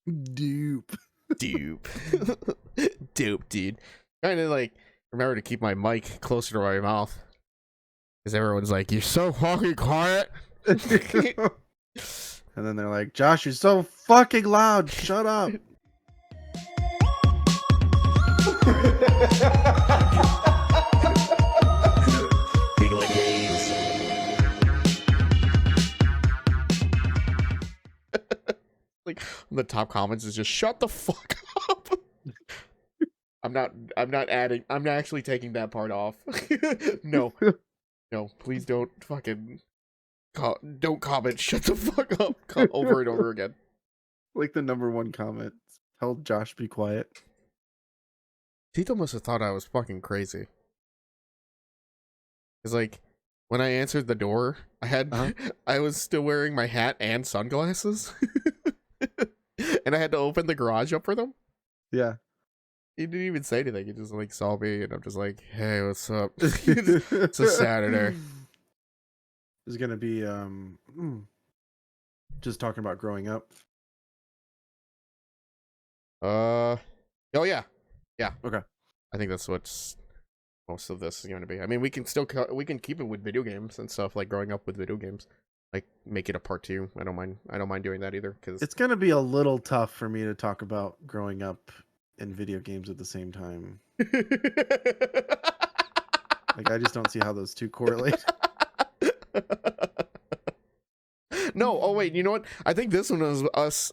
Dupe. Dupe. Dupe, dude. Trying to like remember to keep my mic closer to my mouth. Because everyone's like, you're so fucking quiet. And then they're like, Josh, you're so fucking loud. Shut up. Like the top comments is just shut the fuck up. I'm not actually taking that part off. No, please don't fucking don't comment. Shut the fuck up over and over again. Like the number one comment. Tell Josh be quiet. Tito must have thought I was fucking crazy. Cause like when I answered the door, I was still wearing my hat and sunglasses. And I had to open the garage up for them. Yeah. He didn't even say anything. He just like saw me, and I'm just like, "Hey, what's up?" It's a Saturday. It's gonna be just talking about growing up. Oh yeah. Okay. I think that's what's most of this is going to be. I mean, we can keep it with video games and stuff, like growing up with video games. Like make it a part 2. I don't mind doing that either, because It's gonna be a little tough for me to talk about growing up in video games at the same time. Like, I just don't see how those two correlate. No, oh wait, you know what? I think this one was us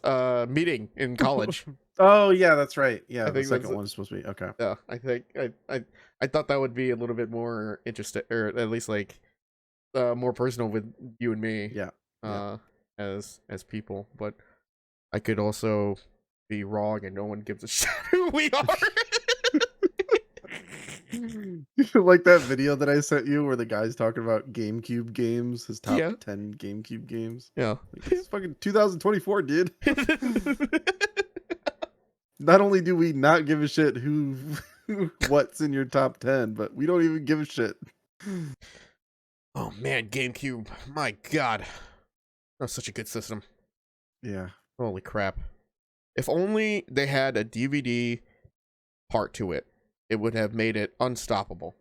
meeting in college. Oh yeah, that's right. Yeah, I the think second one is supposed to be okay. Yeah, I think I thought that would be a little bit more interesting, or at least like more personal with you and me. Yeah. As people, but I could also be wrong and no one gives a shit who we are. Like that video that I sent you where the guy's talking about GameCube games, his top 10 GameCube games. Yeah. Like, it's fucking 2024, dude. Not only do we not give a shit what's in your top 10, but we don't even give a shit. Oh man, GameCube. My god. That was such a good system. Yeah. Holy crap. If only they had a DVD part to it, it would have made it unstoppable.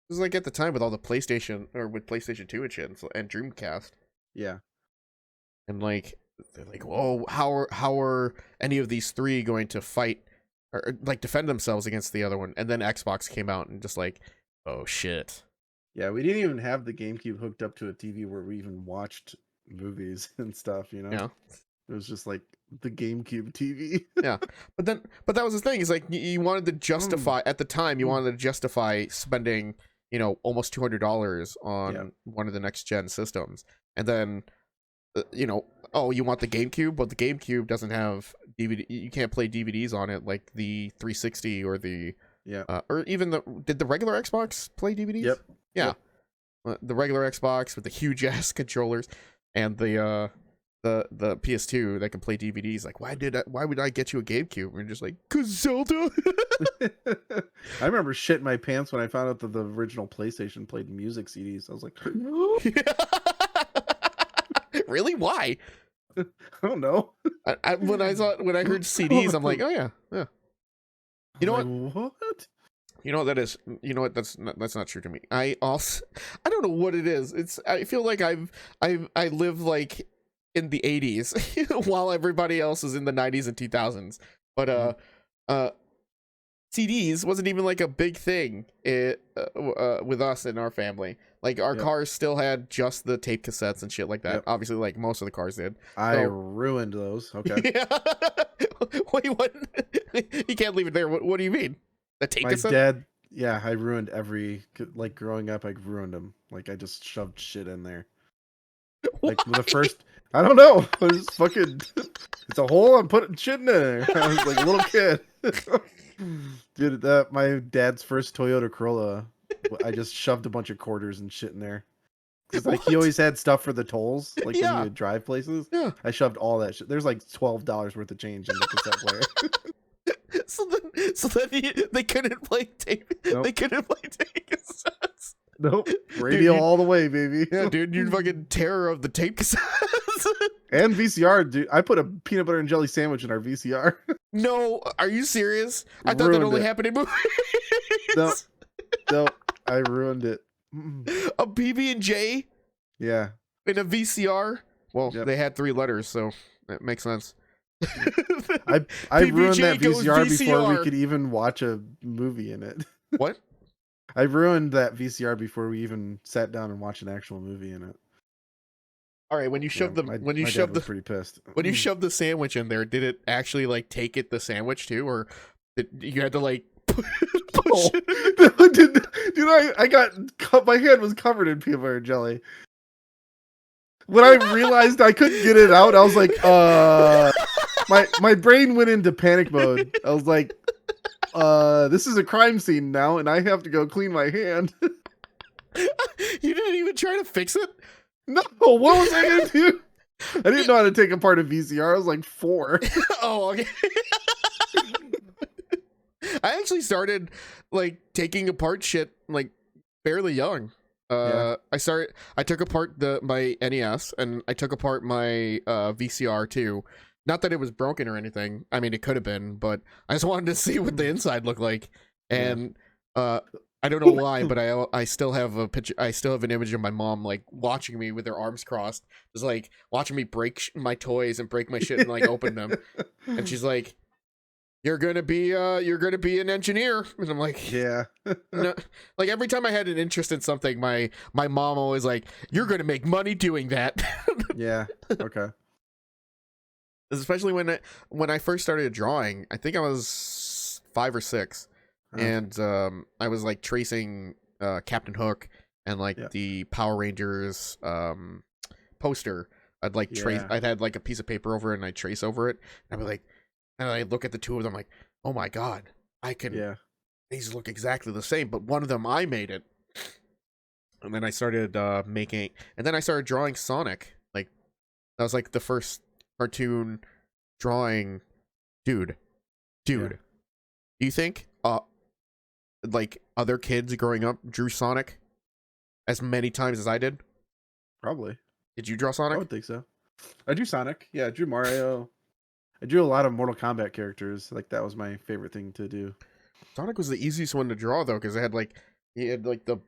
It was like at the time with all the PlayStation, or with PlayStation 2 and shit, and Dreamcast. Yeah. And like, they're like, oh, how are any of these three going to fight, or like defend themselves against the other one? And then Xbox came out and just like, oh shit. Yeah, we didn't even have the GameCube hooked up to a TV where we even watched movies and stuff, you know? Yeah. It was just like the GameCube TV. Yeah. But that was the thing, is like you wanted to justify, at the time, you wanted to justify spending, almost $200 on one of the next gen systems. And then, oh, you want the GameCube? But the GameCube doesn't have DVD. You can't play DVDs on it like the 360 or the... Yeah. Or even did the regular Xbox play DVDs? Yep. Yeah. Yep. The regular Xbox with the huge ass controllers and the PS2 that can play DVDs. Like, why would I get you a GameCube? And you're just like, 'cause Zelda. I remember shitting my pants when I found out that the original PlayStation played music CDs. I was like, really? Why? I don't know. When I heard CDs, I'm like, oh yeah. You know what? What? You know what that is? You know what? That's not true to me. I don't know what it is. I feel like I live like in the 80s while everybody else is in the 90s and 2000s. But CDs wasn't even like a big thing with us in our family. Like our cars still had just the tape cassettes and shit like that. Obviously, like most of the cars did. I ruined those. Okay. Yeah. Wait, what? You can't leave it there. What do you mean? The tape cassette? My dad. Yeah, I ruined like growing up. I ruined them. Like I just shoved shit in there. Like the first. I don't know. I was fucking. It's a hole. I'm putting shit in there. I was like a little kid. Dude, my dad's first Toyota Corolla. I just shoved a bunch of quarters and shit in there. Cause like he always had stuff for the tolls, like when you would drive places. Yeah. I shoved all that shit. There's like $12 worth of change in the cassette player. So then they couldn't play tape. Nope. They couldn't play tape cassettes. Nope. Radio Dude, all the way, baby. yeah, dude, you're fucking terror of the tape cassettes. And VCR, dude. I put a peanut butter and jelly sandwich in our VCR. No, are you serious? I thought that Ruined only it. happened in movies. No, no, I ruined it. A PB&J Yeah. in a VCR. Well, Yep. they had 3 letters, so that makes sense. I ruined that goes VCR before we VCR. could even watch a movie in it. What? I ruined that VCR before we even sat down and watched an actual movie in it. All right, when you shoved Yeah, my dad was pretty pissed. when you shoved the sandwich in there, did it actually like take it the sandwich too, or did you had to like push Oh, it? dude, I got my hand was covered in peanut butter and jelly. When I realized I couldn't get it out, I was like, my brain went into panic mode. I was like, this is a crime scene now, and I have to go clean my hand. You didn't even try to fix it? No, what was I gonna do? I didn't know how to take apart a VCR. I was like 4. Oh, okay. I actually started like taking apart shit like fairly young. I took apart my NES and I took apart my VCR too. Not that it was broken or anything. I mean, it could have been, but I just wanted to see what the inside looked like. And I don't know why, but I still have a picture. I still have an image of my mom like watching me with her arms crossed, just like watching me break my toys and break my shit and like open them. And she's like, "You're gonna be an engineer," and I'm like, Yeah. no. Like every time I had an interest in something, my mom always like, "You're gonna make money doing that." Yeah. Okay. Especially when I first started drawing, I think I was 5 or 6. And I was like tracing Captain Hook and like the Power Rangers poster. I'd like trace. I'd had like a piece of paper over it and I'd trace over it. And I'd be like, and I look at the two of them like, oh my god, I can. Yeah. These look exactly the same, but one of them I made it. And then I started making, and then I started drawing Sonic. Like that was like the first cartoon drawing, dude. Do you think like other kids growing up drew Sonic as many times as I did? Probably. Did you draw I Sonic? would think so. I drew Sonic. Yeah, I drew Mario. I drew a lot of Mortal Kombat characters. Like that was my favorite thing to do. Sonic was the easiest one to draw though, because it had like the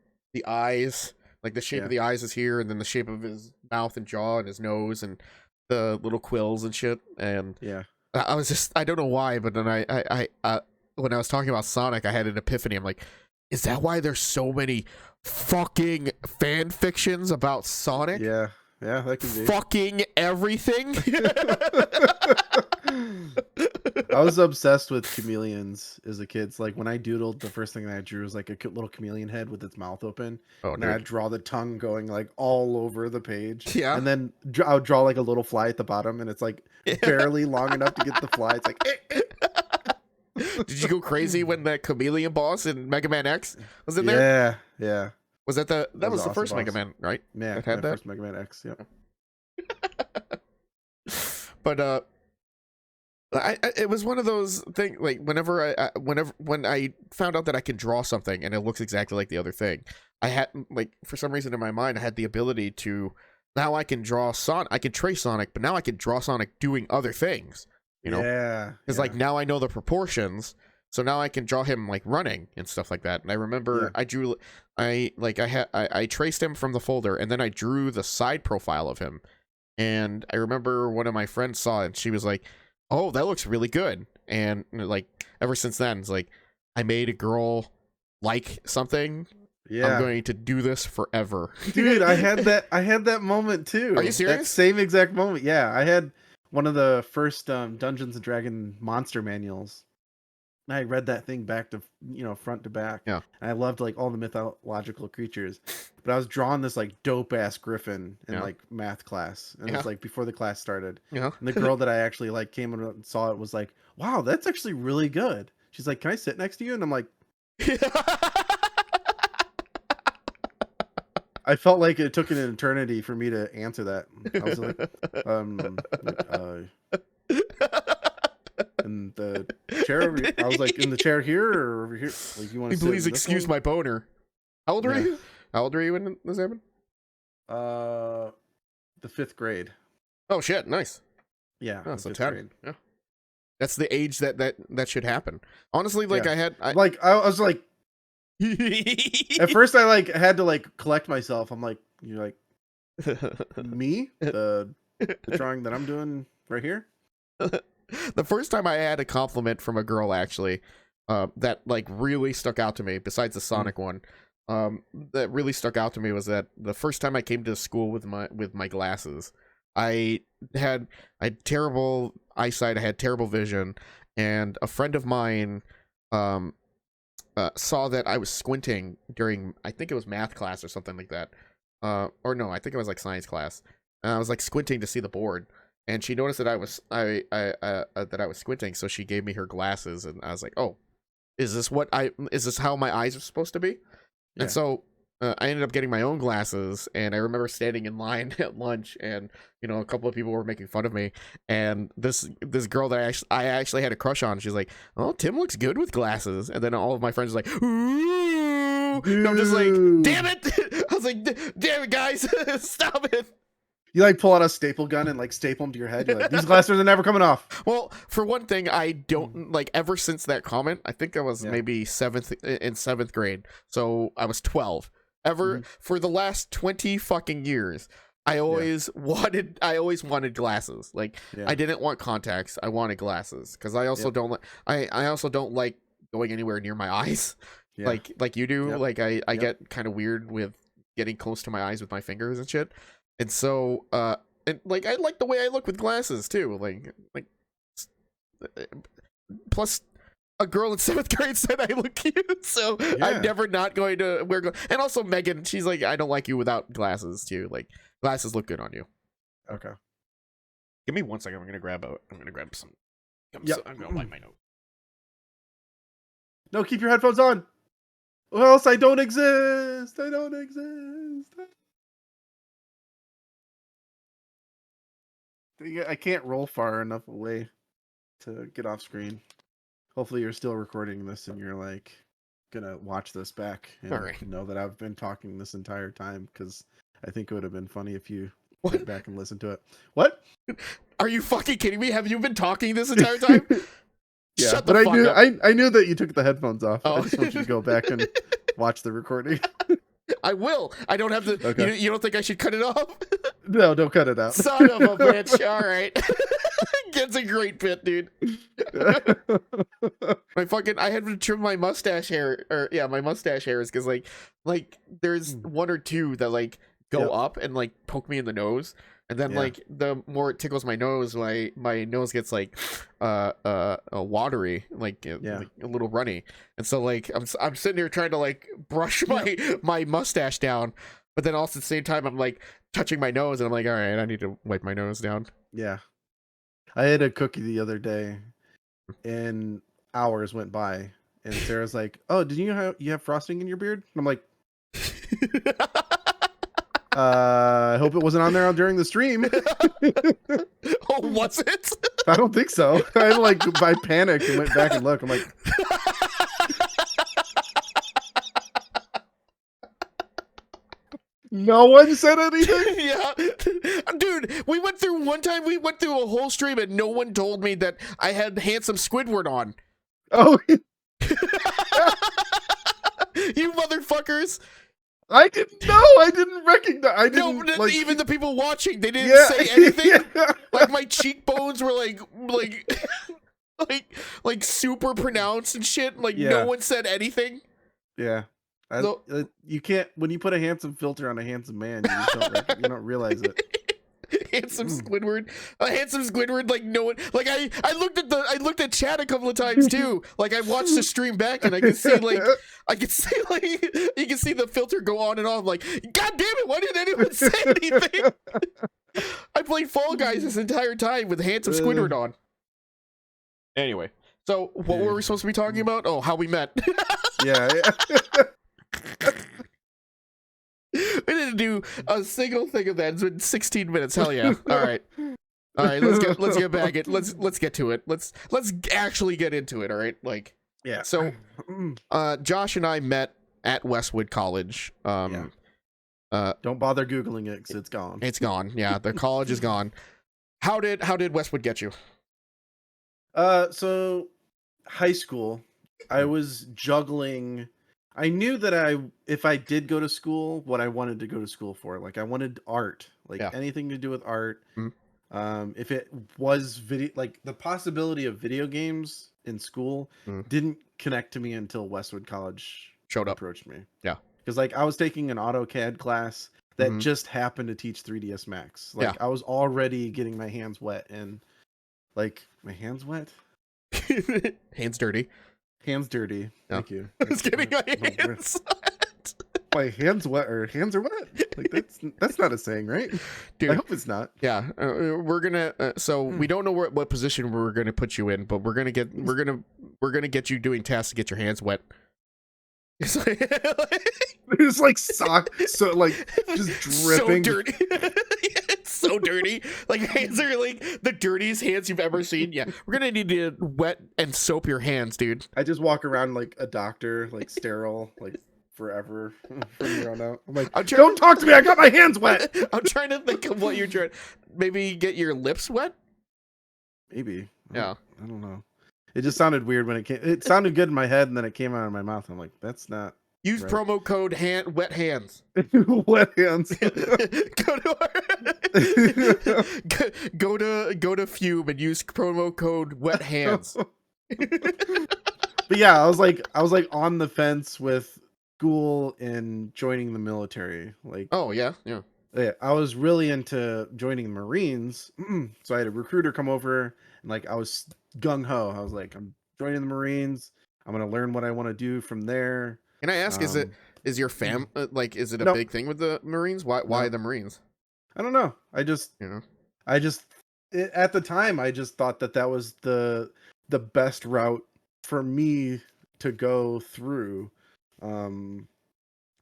eyes, like the shape of the eyes is here, and then the shape of his mouth and jaw and his nose and the little quills and shit. And I was just, I don't know why, but then I when I was talking about Sonic, I had an epiphany. I'm like, is that why there's so many fucking fan fictions about Sonic? Yeah, that can be. Fucking everything. I was obsessed with chameleons as a kid. So, like when I doodled, the first thing that I drew was like a cute little chameleon head with its mouth open. Oh, and I'd draw the tongue going like all over the page. Yeah. And then I would draw like a little fly at the bottom, and it's like barely long enough to get the fly. It's like. Did you go crazy when that chameleon boss in Mega Man X was in there? Yeah. Was that that was the awesome first boss. Mega Man, right? Yeah, It had that? first Mega Man X. Yeah. But it was one of those things. Like when I found out that I could draw something and it looks exactly like the other thing, I had like for some reason in my mind I had the ability to now I can draw Sonic. I can trace Sonic, but now I can draw Sonic doing other things. You know, because like now I know the proportions, so now I can draw him like running and stuff like that. And I remember I traced him from the folder, and then I drew the side profile of him. And I remember one of my friends saw it, and she was like, "Oh, that looks really good." And like ever since then, it's like I made a girl like something. Yeah, I'm going to do this forever, dude. I had that moment too. Are you serious? That same exact moment. Yeah, I had one of the first Dungeons and Dragon monster manuals. I read that thing back to front to back. Yeah, and I loved like all the mythological creatures. But I was drawing this like dope ass griffin in like math class, and it was like before the class started. Yeah, and the girl that I actually like came and saw it was like, "Wow, that's actually really good." She's like, "Can I sit next to you?" And I'm like. I felt like it took an eternity for me to answer that. I was like, in the chair over here. I was like, in the chair here or over here? Like, you want to please excuse my boner. How old are you? How old were you when this happened? The 5th grade. Oh shit, nice. Yeah. Oh, the so 5th 10. grade. Yeah. That's the age that should happen. Honestly, like Yeah. I I was like, at first I like had to like collect myself. I'm like, you're like, me? The drawing that I'm doing right here? The first time I had a compliment from a girl, actually, that like really stuck out to me, besides the Sonic one, that really stuck out to me was that the first time I came to school with my glasses, I had terrible eyesight, I had terrible vision, and a friend of mine saw that I was squinting during, I think it was math class or something like that, or no, I think it was like science class, and I was like squinting to see the board. And she noticed that I was that I was squinting, so she gave me her glasses, and I was like, "Oh, is this how my eyes are supposed to be?" Yeah. And so I ended up getting my own glasses, and I remember standing in line at lunch, and a couple of people were making fun of me, and this girl that I actually had a crush on, she's like, "Oh, Tim looks good with glasses," and then all of my friends were like, "Ooh," and I'm just like, "Damn it!" I was like, "Damn it, guys, stop it." You like pull out a staple gun and like staple them to your head. You're like, these glasses are never coming off. Well, for one thing, I don't like, ever since that comment, I think I was maybe 7th grade. So I was 12. For the last 20 fucking years, I always wanted glasses. Like I didn't want contacts. I wanted glasses because I also don't I also don't like going anywhere near my eyes. Like you do. Like I get kind of weird with getting close to my eyes with my fingers and shit. And so, and like I like the way I look with glasses too. Like, plus, a girl in 7th grade said I look cute, so I'm never not going to wear glasses. And also, Megan, she's like, I don't like you without glasses too. Like, glasses look good on you. Okay. Give me 1 second. I'm gonna grab some. I'm gonna light my nose. No, keep your headphones on, or else I don't exist. I don't exist. I can't roll far enough away to get off screen. Hopefully you're still recording this and you're like gonna watch this back and know that I've been talking this entire time, because I think it would have been funny if you went back and listened to it. What? Are you fucking kidding me? Have you been talking this entire time? Yeah, Shut the but fuck up. I knew that you took the headphones off. Oh. I just want you to go back and watch the recording. I will. I don't have to. Okay. You don't think I should cut it off? No, don't cut it out. Son of a bitch. All right. It's a great bit, dude. I had to trim my mustache hair, my mustache hairs, because like there's one or two that like go up and like poke me in the nose, and then like the more it tickles my nose, my nose gets like watery, like a little runny, and so like I'm sitting here trying to like brush my mustache down, but then also at the same time I'm like touching my nose, and I'm like, all right, I need to wipe my nose down. Yeah, I had a cookie the other day, and hours went by, and Sarah's like, "Oh, did you have frosting in your beard?" And I'm like, I hope it wasn't on there during the stream. Oh, was it? I don't think so. I panicked and went back and looked. I'm like, no one said anything. Yeah, dude, we went through a whole stream and no one told me that I had handsome Squidward on. Oh, you motherfuckers. I didn't know. I didn't recognize. I didn't. No, like, even the people watching, they didn't say anything. Like my cheekbones were like super pronounced and shit. Like no one said anything. Yeah. You can't, when you put a handsome filter on a handsome man, you just don't, you don't realize it. Handsome Squidward, like no one, like I looked at chat a couple of times too. Like I watched the stream back and I could see like you can see the filter go on and off. Like, god damn it, why didn't anyone say anything? I played Fall Guys this entire time with handsome Squidward on. Anyway, so what were we supposed to be talking about? Oh, how we met. Yeah. We didn't do a single thing of that. It's been 16 minutes. Hell yeah! All right. Let's get back. Let's get to it. Let's actually get into it. All right. Like, yeah. So, Josh and I met at Westwood College. Don't bother Googling it because it's gone. It's gone. Yeah, the college is gone. How did Westwood get you? So high school, I was juggling. I knew that if I did go to school, what I wanted to go to school for. Like I wanted art, like Yeah. anything to do with art. Mhm. If it was video, like the possibility of video games in school didn't connect to me until Westwood College Showed up. approached me. Yeah. Because like I was taking an AutoCAD class that just happened to teach 3ds Max. Like I was already getting my hands wet and like my hands wet. Hands dirty. Hands dirty. No. Thank you. I was getting my hands wet. My hands wet or hands are wet. Like that's not a saying, right? Dude, I hope it's not. Yeah, we're gonna. So we don't know what position we're gonna put you in, but we're gonna get you doing tasks to get your hands wet. It's like, It's like sock, so like just dripping. So dirty. It's so dirty. Like your hands are like the dirtiest hands you've ever seen. Yeah, we're gonna need to wet and soap your hands, dude. I just walk around like a doctor, like sterile, like forever from here on out. I'm like, don't talk to me. I got my hands wet. I'm trying to think of what you're trying. Maybe get your lips wet. Maybe. Yeah. I don't know. It just sounded weird when it came. It sounded good in my head, and then it came out of my mouth. I'm like, that's not. Use right. promo code wet hands. Wet hands. go to Fume and use promo code wet hands. But yeah, I was like on the fence with school and joining the military. Like, oh yeah. I was really into joining the Marines. So I had a recruiter come over, and like I was gung ho. I was like, I'm joining the Marines. I'm gonna learn what I want to do from there. Can I ask, is your fam like, is it a big thing with the Marines? Why the Marines? I don't know. I just at the time I just thought that was the best route for me to go through. And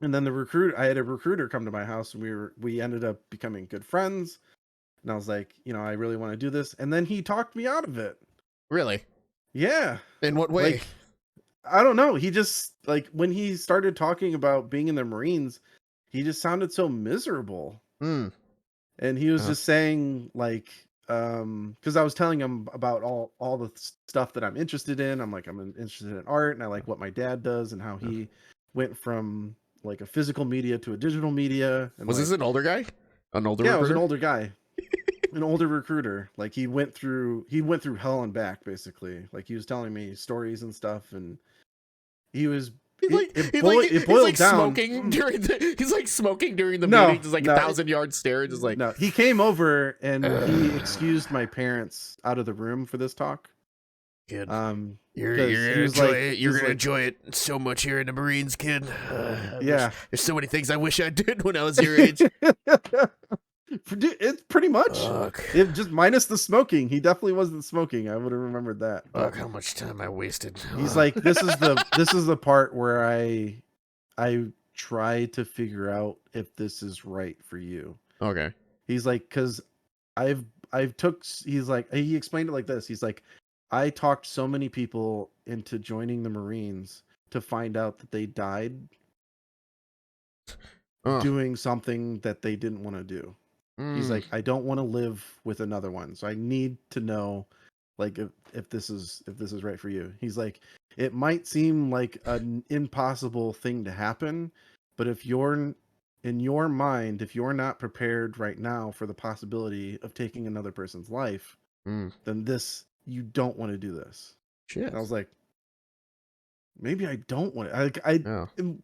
then I had a recruiter come to my house, and we ended up becoming good friends. And I was like, I really want to do this. And then he talked me out of it. Really? Yeah. In what way? Like, I don't know. He just like when he started talking about being in the Marines, he just sounded so miserable. And he was just saying like, because I was telling him about all the stuff that I'm interested in. I'm like, I'm interested in art, and I like what my dad does and how he went from like a physical media to a digital media. And was this an older guy? An older recruiter? It was an older guy. An older recruiter. Like he went through hell and back, basically. Like he was telling me stories and stuff, and he was it boiled down. Smoking during he's like smoking during the meetings. It's like 1,000-yard stare. Just like, no, he came over and he excused my parents out of the room for this talk. Kid, you're gonna enjoy it. You're gonna enjoy it so much here in the Marines, kid. Yeah, there's so many things I wish I did when I was your age. It's pretty much it, just minus the smoking. He definitely wasn't smoking. I would have remembered that. Look how much time I wasted. He's like, this is the part where I try to figure out if this is right for you. Okay. He's like, because he explained it like this. He's like, I talked so many people into joining the Marines to find out that they died doing something that they didn't want to do. He's like, I don't want to live with another one, so I need to know, like, if this is right for you. He's like, it might seem like an impossible thing to happen, but if you're in your mind, if you're not prepared right now for the possibility of taking another person's life, then you don't want to do this. Shit. And I was like, maybe I don't want it.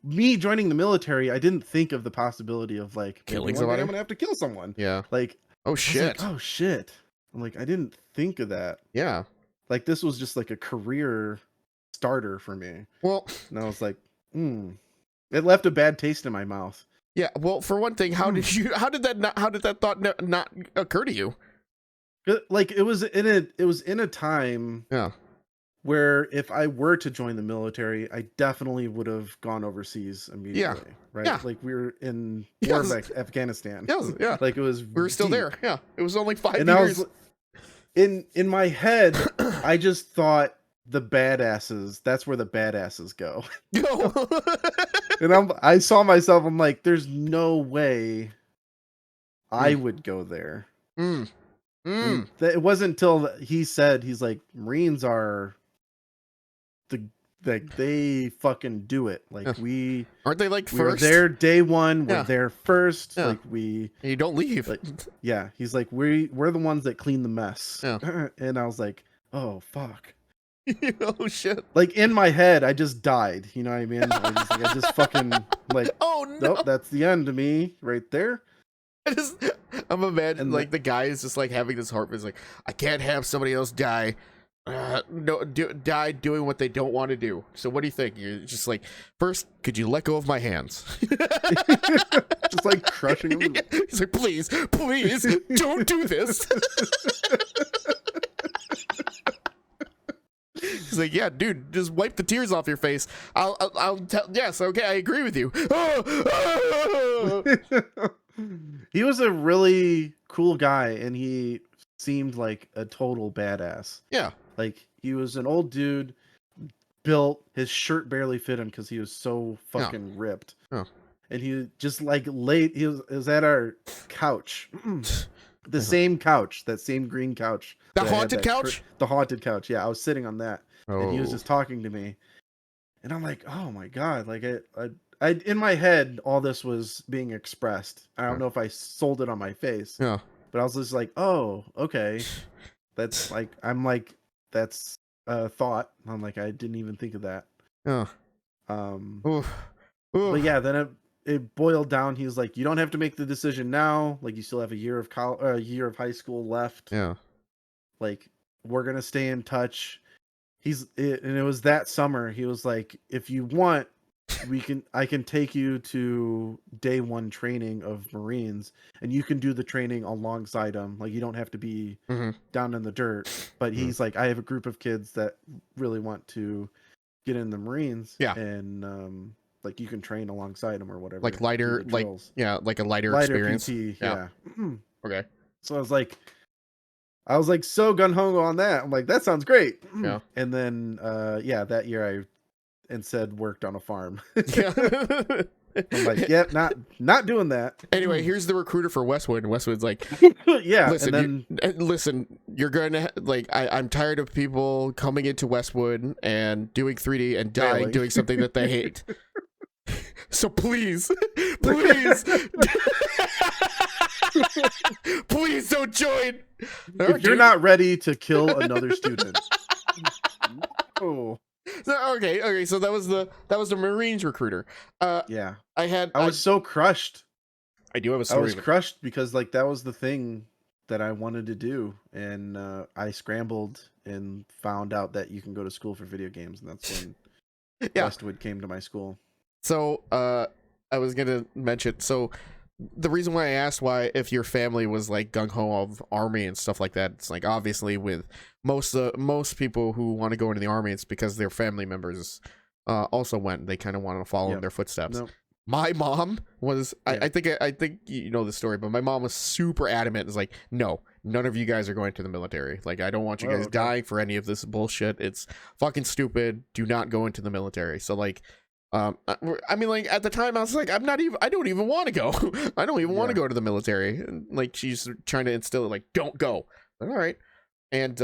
Me joining the military, I didn't think of the possibility of like killing somebody. I'm gonna have to kill someone. Yeah. Like, oh shit. Like, oh shit. I'm like, I didn't think of that. Yeah. Like this was just like a career starter for me. Well, and I was like, it left a bad taste in my mouth. Yeah. Well, for one thing, how did that thought not occur to you? Like it was in a time. Yeah. Where if I were to join the military, I definitely would have gone overseas immediately. Yeah. Right? Yeah. Like we were in war of Afghanistan. Yeah. Like it was. We were still there. Yeah. It was only 5 years. In my head, I just thought the badasses. That's where the badasses go. Go. And I saw myself. I'm like, there's no way I would go there. Mm. And it wasn't until he said, he's like, Marines are like they fucking do it. Like aren't they like we were first? there day one. We're Yeah. there first. Yeah. Like we. And you don't leave. Like, yeah, he's like, we're the ones that clean the mess. Yeah. And I was like, oh fuck. Oh shit. Like in my head, I just died. You know what I mean? I just fucking like. Oh no. Nope, that's the end of me right there. I'm imagining And like the guy is just like having this heart. Is like, I can't have somebody else die. Die doing what they don't want to do. So what do you think? You're just like, first, could you let go of my hands? Just like crushing him. He's like, please, don't do this. He's like, yeah, dude, just wipe the tears off your face. I'll tell. Yes, okay, I agree with you. He was a really cool guy, and he seemed like a total badass. Yeah. Like, he was an old dude, built, his shirt barely fit him because he was so fucking ripped. Oh. And he just like he was at our couch. The same couch, that same green couch. The haunted couch? The haunted couch, yeah. I was sitting on that. Oh. And he was just talking to me. And I'm like, oh my God. Like, I in my head, all this was being expressed. I don't know if I sold it on my face. Yeah. But I was just like, oh, okay. That's like, that's a thought. I'm like, I didn't even think of that. Yeah. But yeah, then it boiled down. He was like, you don't have to make the decision now. Like, you still have a year of a year of high school left. Yeah. Like, we're gonna stay in touch. And it was that summer. He was like, if you want, I can take you to day one training of Marines, and you can do the training alongside him. Like, you don't have to be down in the dirt. But he's like, I have a group of kids that really want to get in the Marines. Yeah. And like, you can train alongside them or whatever. Like lighter, like a lighter experience. PT, yeah. Okay. So I was like so gun ho on that. I'm like, that sounds great. Yeah. And then that year I worked on a farm. Yeah. I'm like, yeah, not doing that. Anyway, here's the recruiter for Westwood, and Westwood's like, yeah. Listen, you're gonna like, I'm tired of people coming into Westwood and doing 3D and dying doing something that they hate. So please please don't join. If you're not ready to kill another student. Oh. So, okay. So that was the Marines recruiter. Yeah. I was so crushed. I do have a story. I was crushed because like that was the thing that I wanted to do, and I scrambled and found out that you can go to school for video games, and that's when Westwood came to my school. So I was gonna mention, so the reason why I asked why if your family was like gung-ho of army and stuff like that, it's like obviously with most people who want to go into the army, it's because their family members also went. They kind of want to follow in their footsteps. Nope. My mom was I think you know the story, but my mom was super adamant. It's like, no, none of you guys are going to the military. Like, I don't want you guys dying for any of this bullshit. It's fucking stupid. Do not go into the military. So like, I mean, like at the time I was like, I don't even want to go. I don't even want to go to the military. And like, she's trying to instill it, like, don't go. Like, all right. And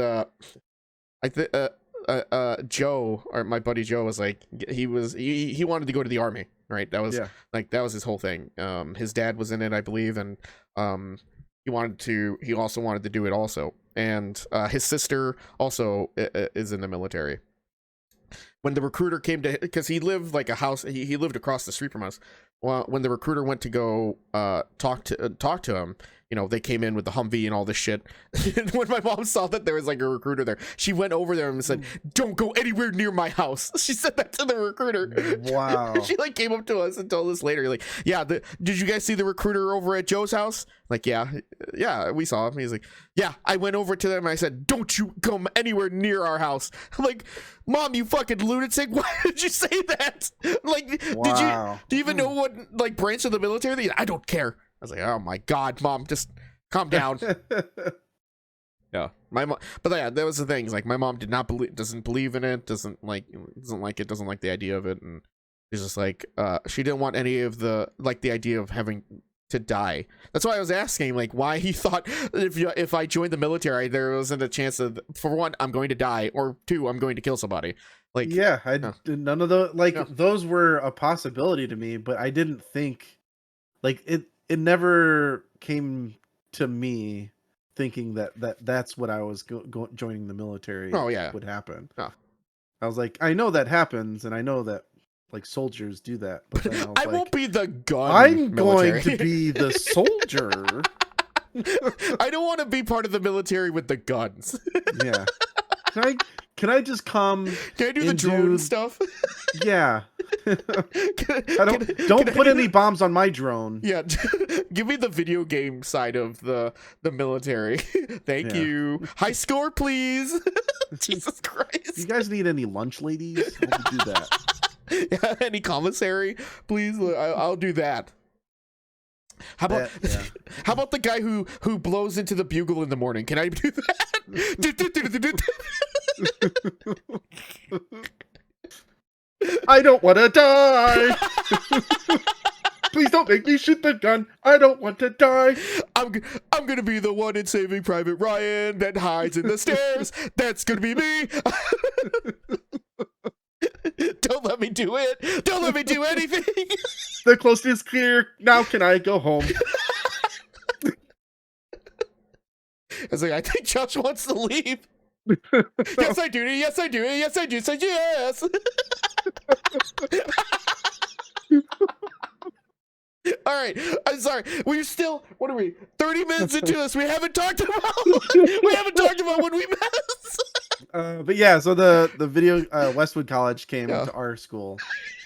Joe, or my buddy Joe, was like, he wanted to go to the army, right? That was like, that was his whole thing. His dad was in it, I believe, and he also wanted to do it also. And his sister also is in the military. When the recruiter came to, because he lived like a house, he lived across the street from us. Well, when the recruiter went to go talk to him, you know, they came in with the Humvee and all this shit. And when my mom saw that there was like a recruiter there, she went over there and said, "Don't go anywhere near my house." She said that to the recruiter. Wow. She like came up to us and told us later, like, "Yeah, did you guys see the recruiter over at Joe's house?" Like, yeah, we saw him. He's like, "Yeah, I went over to them and I said, 'Don't you come anywhere near our house.'" I'm like, "Mom, you fucking lunatic! Why did you say that? Like, do you even know what like branch of the military? I don't care." I was like, "Oh my God, Mom, just calm down." Yeah. My mom, but yeah, that was the thing. Like my mom doesn't believe in it, doesn't like the idea of it, and she's just like, she didn't want any of the idea of having to die. That's why I was asking, like, why he thought if I joined the military, there wasn't a chance of, for one, I'm going to die, or two, I'm going to kill somebody. Like, yeah, none of those, like, no. those were a possibility to me, but I didn't think, like, it never came to me thinking that's what I was joining the military Oh yeah, would happen. Oh. I was like, I know that happens, and I know that like soldiers do that, but then I was like, won't be the gun. I'm military. going to be the soldier. I don't want to be part of the military with the guns. Yeah. Can I just come? Can I do the drone stuff? Yeah. Don't put any bombs on my drone. Yeah. Give me the video game side of the military. Thank you. High score, please. Jesus Christ. You guys need any lunch ladies? I'll do that. Yeah, any commissary, please. I'll do that. How about how about the guy who blows into the bugle in the morning? Can I do that? I don't want to die. Please don't make me shoot the gun. I don't want to die. I'm gonna be the one in Saving Private Ryan that hides in the stairs. That's gonna be me. Don't let me do it. Don't let me do anything. The coast is clear. Now can I go home? I was like, I think Josh wants to leave. Yes, I do. Yes, I do. Yes, I do. Say yes. All right. I'm sorry. We're still. What are we? 30 minutes into this. We haven't talked about. When we met. But yeah, so the video Westwood College came to our school,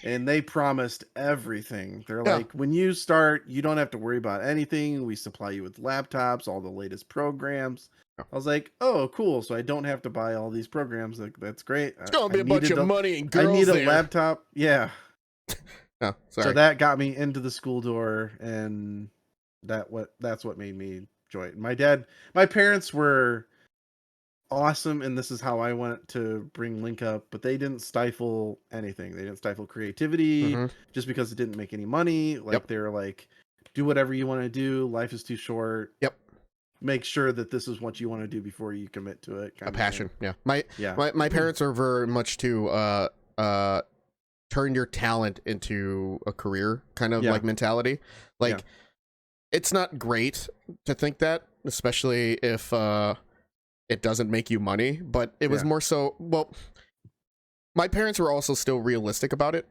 and they promised everything. They're like, when you start, you don't have to worry about anything. We supply you with laptops, all the latest programs. I was like, oh, cool. So I don't have to buy all these programs. Like, that's great. It's gonna be a bunch of money and girls. I need a laptop. Yeah. Oh, sorry. So that got me into the school door, and that's what made me join. My parents were awesome, and this is how I went to bring Link up, but they didn't stifle anything. They didn't stifle creativity just because it didn't make any money. Like, they're like, do whatever you want to do. Life is too short. Yep. Make sure that this is what you want to do before you commit to it. A passion. Yeah. My parents are very much to turn your talent into a career kind of like mentality. Like, it's not great to think that, especially if it doesn't make you money, but it was more so, well, my parents were also still realistic about it.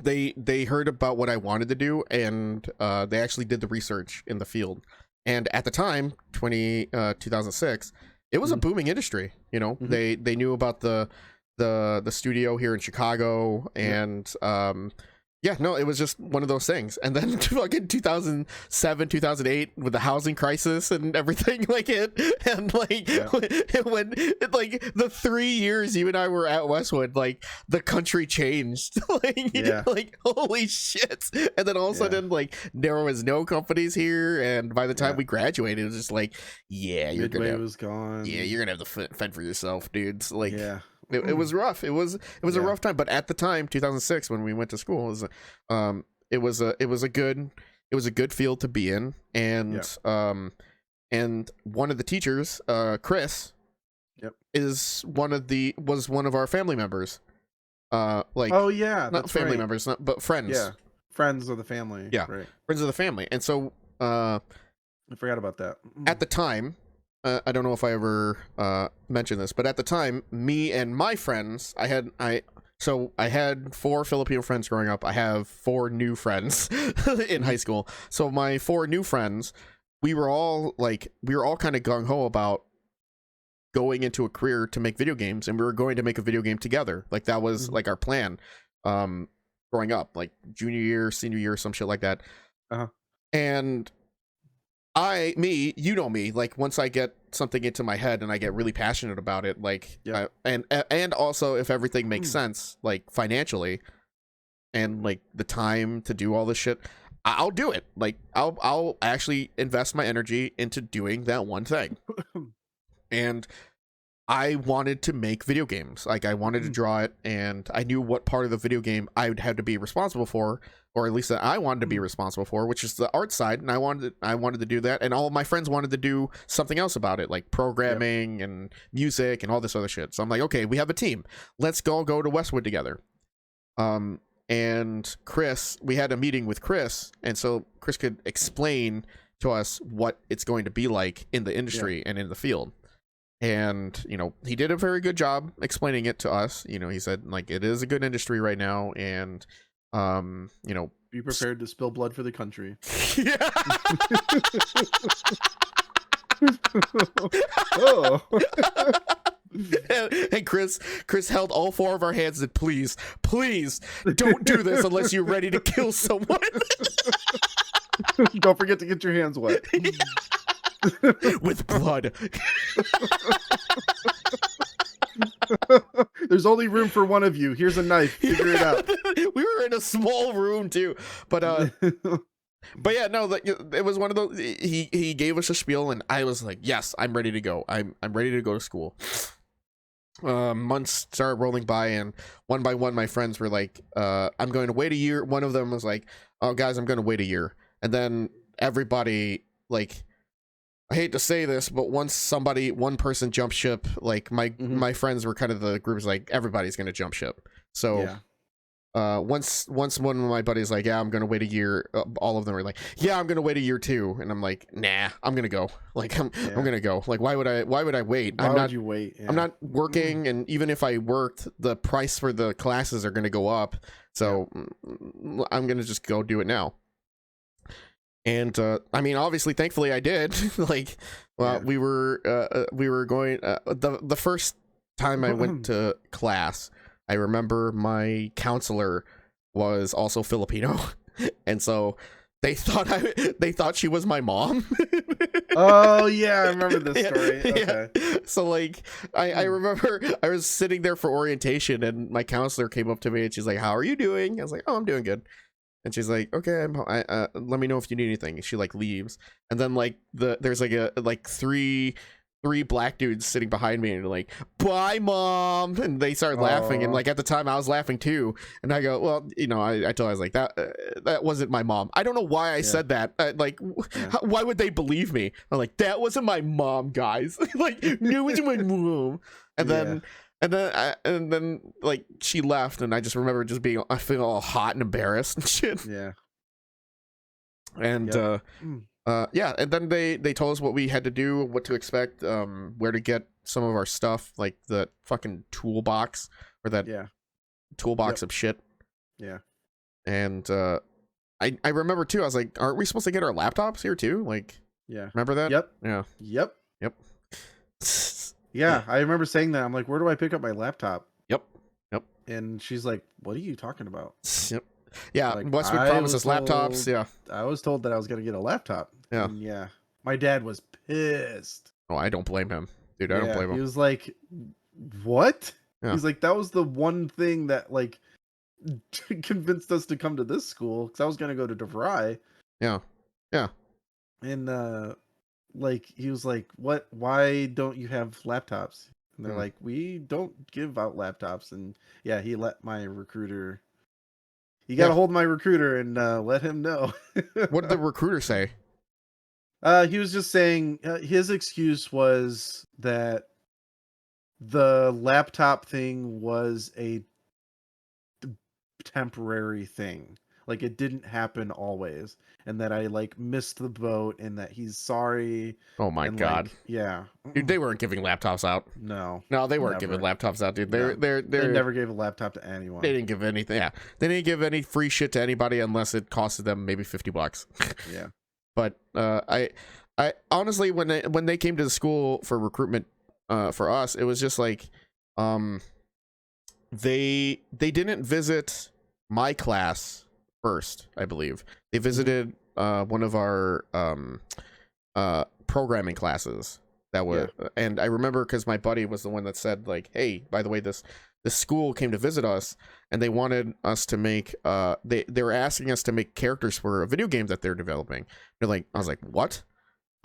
They heard about what I wanted to do, and they actually did the research in the field. And at the time, 2006, it was a booming industry. You know, they knew about the studio here in Chicago, and it was just one of those things. And then fucking 2007, 2008 with the housing crisis and everything like it, and like when the 3 years you and I were at Westwood, like the country changed. Like holy shit. And then all of a sudden, like, there was no companies here, and by the time we graduated, it was just like, Midway was gone. Yeah, you're gonna have to fend for yourself, dudes. Like, it was rough. It was a rough time. But at the time, 2006, when we went to school, it was a good field to be in. And and one of the teachers, Chris, was one of our family members. Not family members, but friends. Yeah, friends of the family. Yeah, right. Friends of the family. And so I forgot about that. At the time. I don't know if I ever mentioned this, but at the time, me and my friends, I had 4 Filipino friends growing up. I have 4 new friends in high school. So my 4 new friends, we were all kind of gung ho about going into a career to make video games, and we were going to make a video game together. Like, that was like our plan, growing up, like junior year, senior year, some shit like that. And you know me, like, once I get something into my head and I get really passionate about it, like, and also if everything makes sense, like financially, and like the time to do all this shit, I'll do it. Like, I'll actually invest my energy into doing that one thing. And I wanted to make video games. Like, I wanted to draw it, and I knew what part of the video game I would have to be responsible for, or at least that I wanted to be responsible for, which is the art side. And I wanted to do that, and all of my friends wanted to do something else about it, like programming and music and all this other shit. So I'm like, okay, we have a team. Let's go to Westwood together. And Chris, we had a meeting with Chris, and so Chris could explain to us what it's going to be like in the industry and in the field. And, you know, he did a very good job explaining it to us. You know, he said, like, it is a good industry right now, and, you know, be prepared to spill blood for the country. Yeah. Oh. And Chris held all four of our hands and please don't do this unless you're ready to kill someone. Don't forget to get your hands wet. With blood. There's only room for one of you. Here's a knife. Figure it out. We were in a small room too, but yeah, no, it was one of those. He gave us a spiel, and I was like, yes, I'm ready to go. I'm ready to go to school. Months started rolling by, and one by one, my friends were like, I'm going to wait a year. One of them was like, oh, guys, I'm going to wait a year. And then everybody, like, I hate to say this, but once one person jumped ship, like my friends were kind of the group was like, everybody's going to jump ship. So once one of my buddies like, yeah, I'm going to wait a year. All of them were like, yeah, I'm going to wait a year too. And I'm like, nah, I'm going to go. Like, I'm going to go. Like, why would I wait? Why would you wait? Yeah. I'm not working. And even if I worked, the price for the classes are going to go up. So I'm going to just go do it now. And I mean, obviously, thankfully, I did. Like, well, we were going. The first time I went to class, I remember my counselor was also Filipino, and so they thought she was my mom. Oh yeah, I remember this story. Okay. Yeah. So like, I remember I was sitting there for orientation, and my counselor came up to me, and she's like, "How are you doing?" I was like, "Oh, I'm doing good." And she's like, okay, let me know if you need anything. And she like leaves, and then like there's like three black dudes sitting behind me, and they're like, bye, mom, and they start laughing. And like at the time, I was laughing too. And I go, well, you know, I told her, I was like, that wasn't my mom. I don't know why I said that. Why would they believe me? I'm like, that wasn't my mom, guys. Like, no, it wasn't my mom. And then like she left, and I just remember just being, I feel all hot and embarrassed and shit. Yeah. And and then they told us what we had to do, what to expect, where to get some of our stuff, like the fucking toolbox or that toolbox of shit. Yeah. And I remember too, I was like, aren't we supposed to get our laptops here too? Like, remember that? Yep. Yep. Yeah, I remember saying that. I'm like, where do I pick up my laptop? Yep. And she's like, what are you talking about? Yep. Yeah, like, Westwood promised us laptops. Yeah. I was told that I was going to get a laptop. Yeah. And yeah. My dad was pissed. Oh, I don't blame him. Dude, I don't blame him. He was like, what? Yeah. He's like, that was the one thing that, like, convinced us to come to this school, because I was going to go to DeVry. Yeah. And, like, he was like, what? Why don't you have laptops? And they're like, we don't give out laptops. And yeah, he let my recruiter. He got a hold of my recruiter and let him know. What did the recruiter say? He was just saying his excuse was that the laptop thing was a temporary thing. Like, it didn't happen always, and that I like missed the boat, and that he's sorry. Oh my god! Like, yeah, dude, they weren't giving laptops out. No, they weren't giving laptops out, dude. They never gave a laptop to anyone. They didn't give anything. Yeah, they didn't give any free shit to anybody unless it costed them maybe $50. Yeah, but I honestly, when they came to the school for recruitment, for us, it was just like, they didn't visit my class first, I believe. They visited one of our programming classes that were, and I remember because my buddy was the one that said, like, hey, by the way, this school came to visit us, and they wanted us to make they were asking us to make characters for a video game that they're developing. They're like, I was like, what?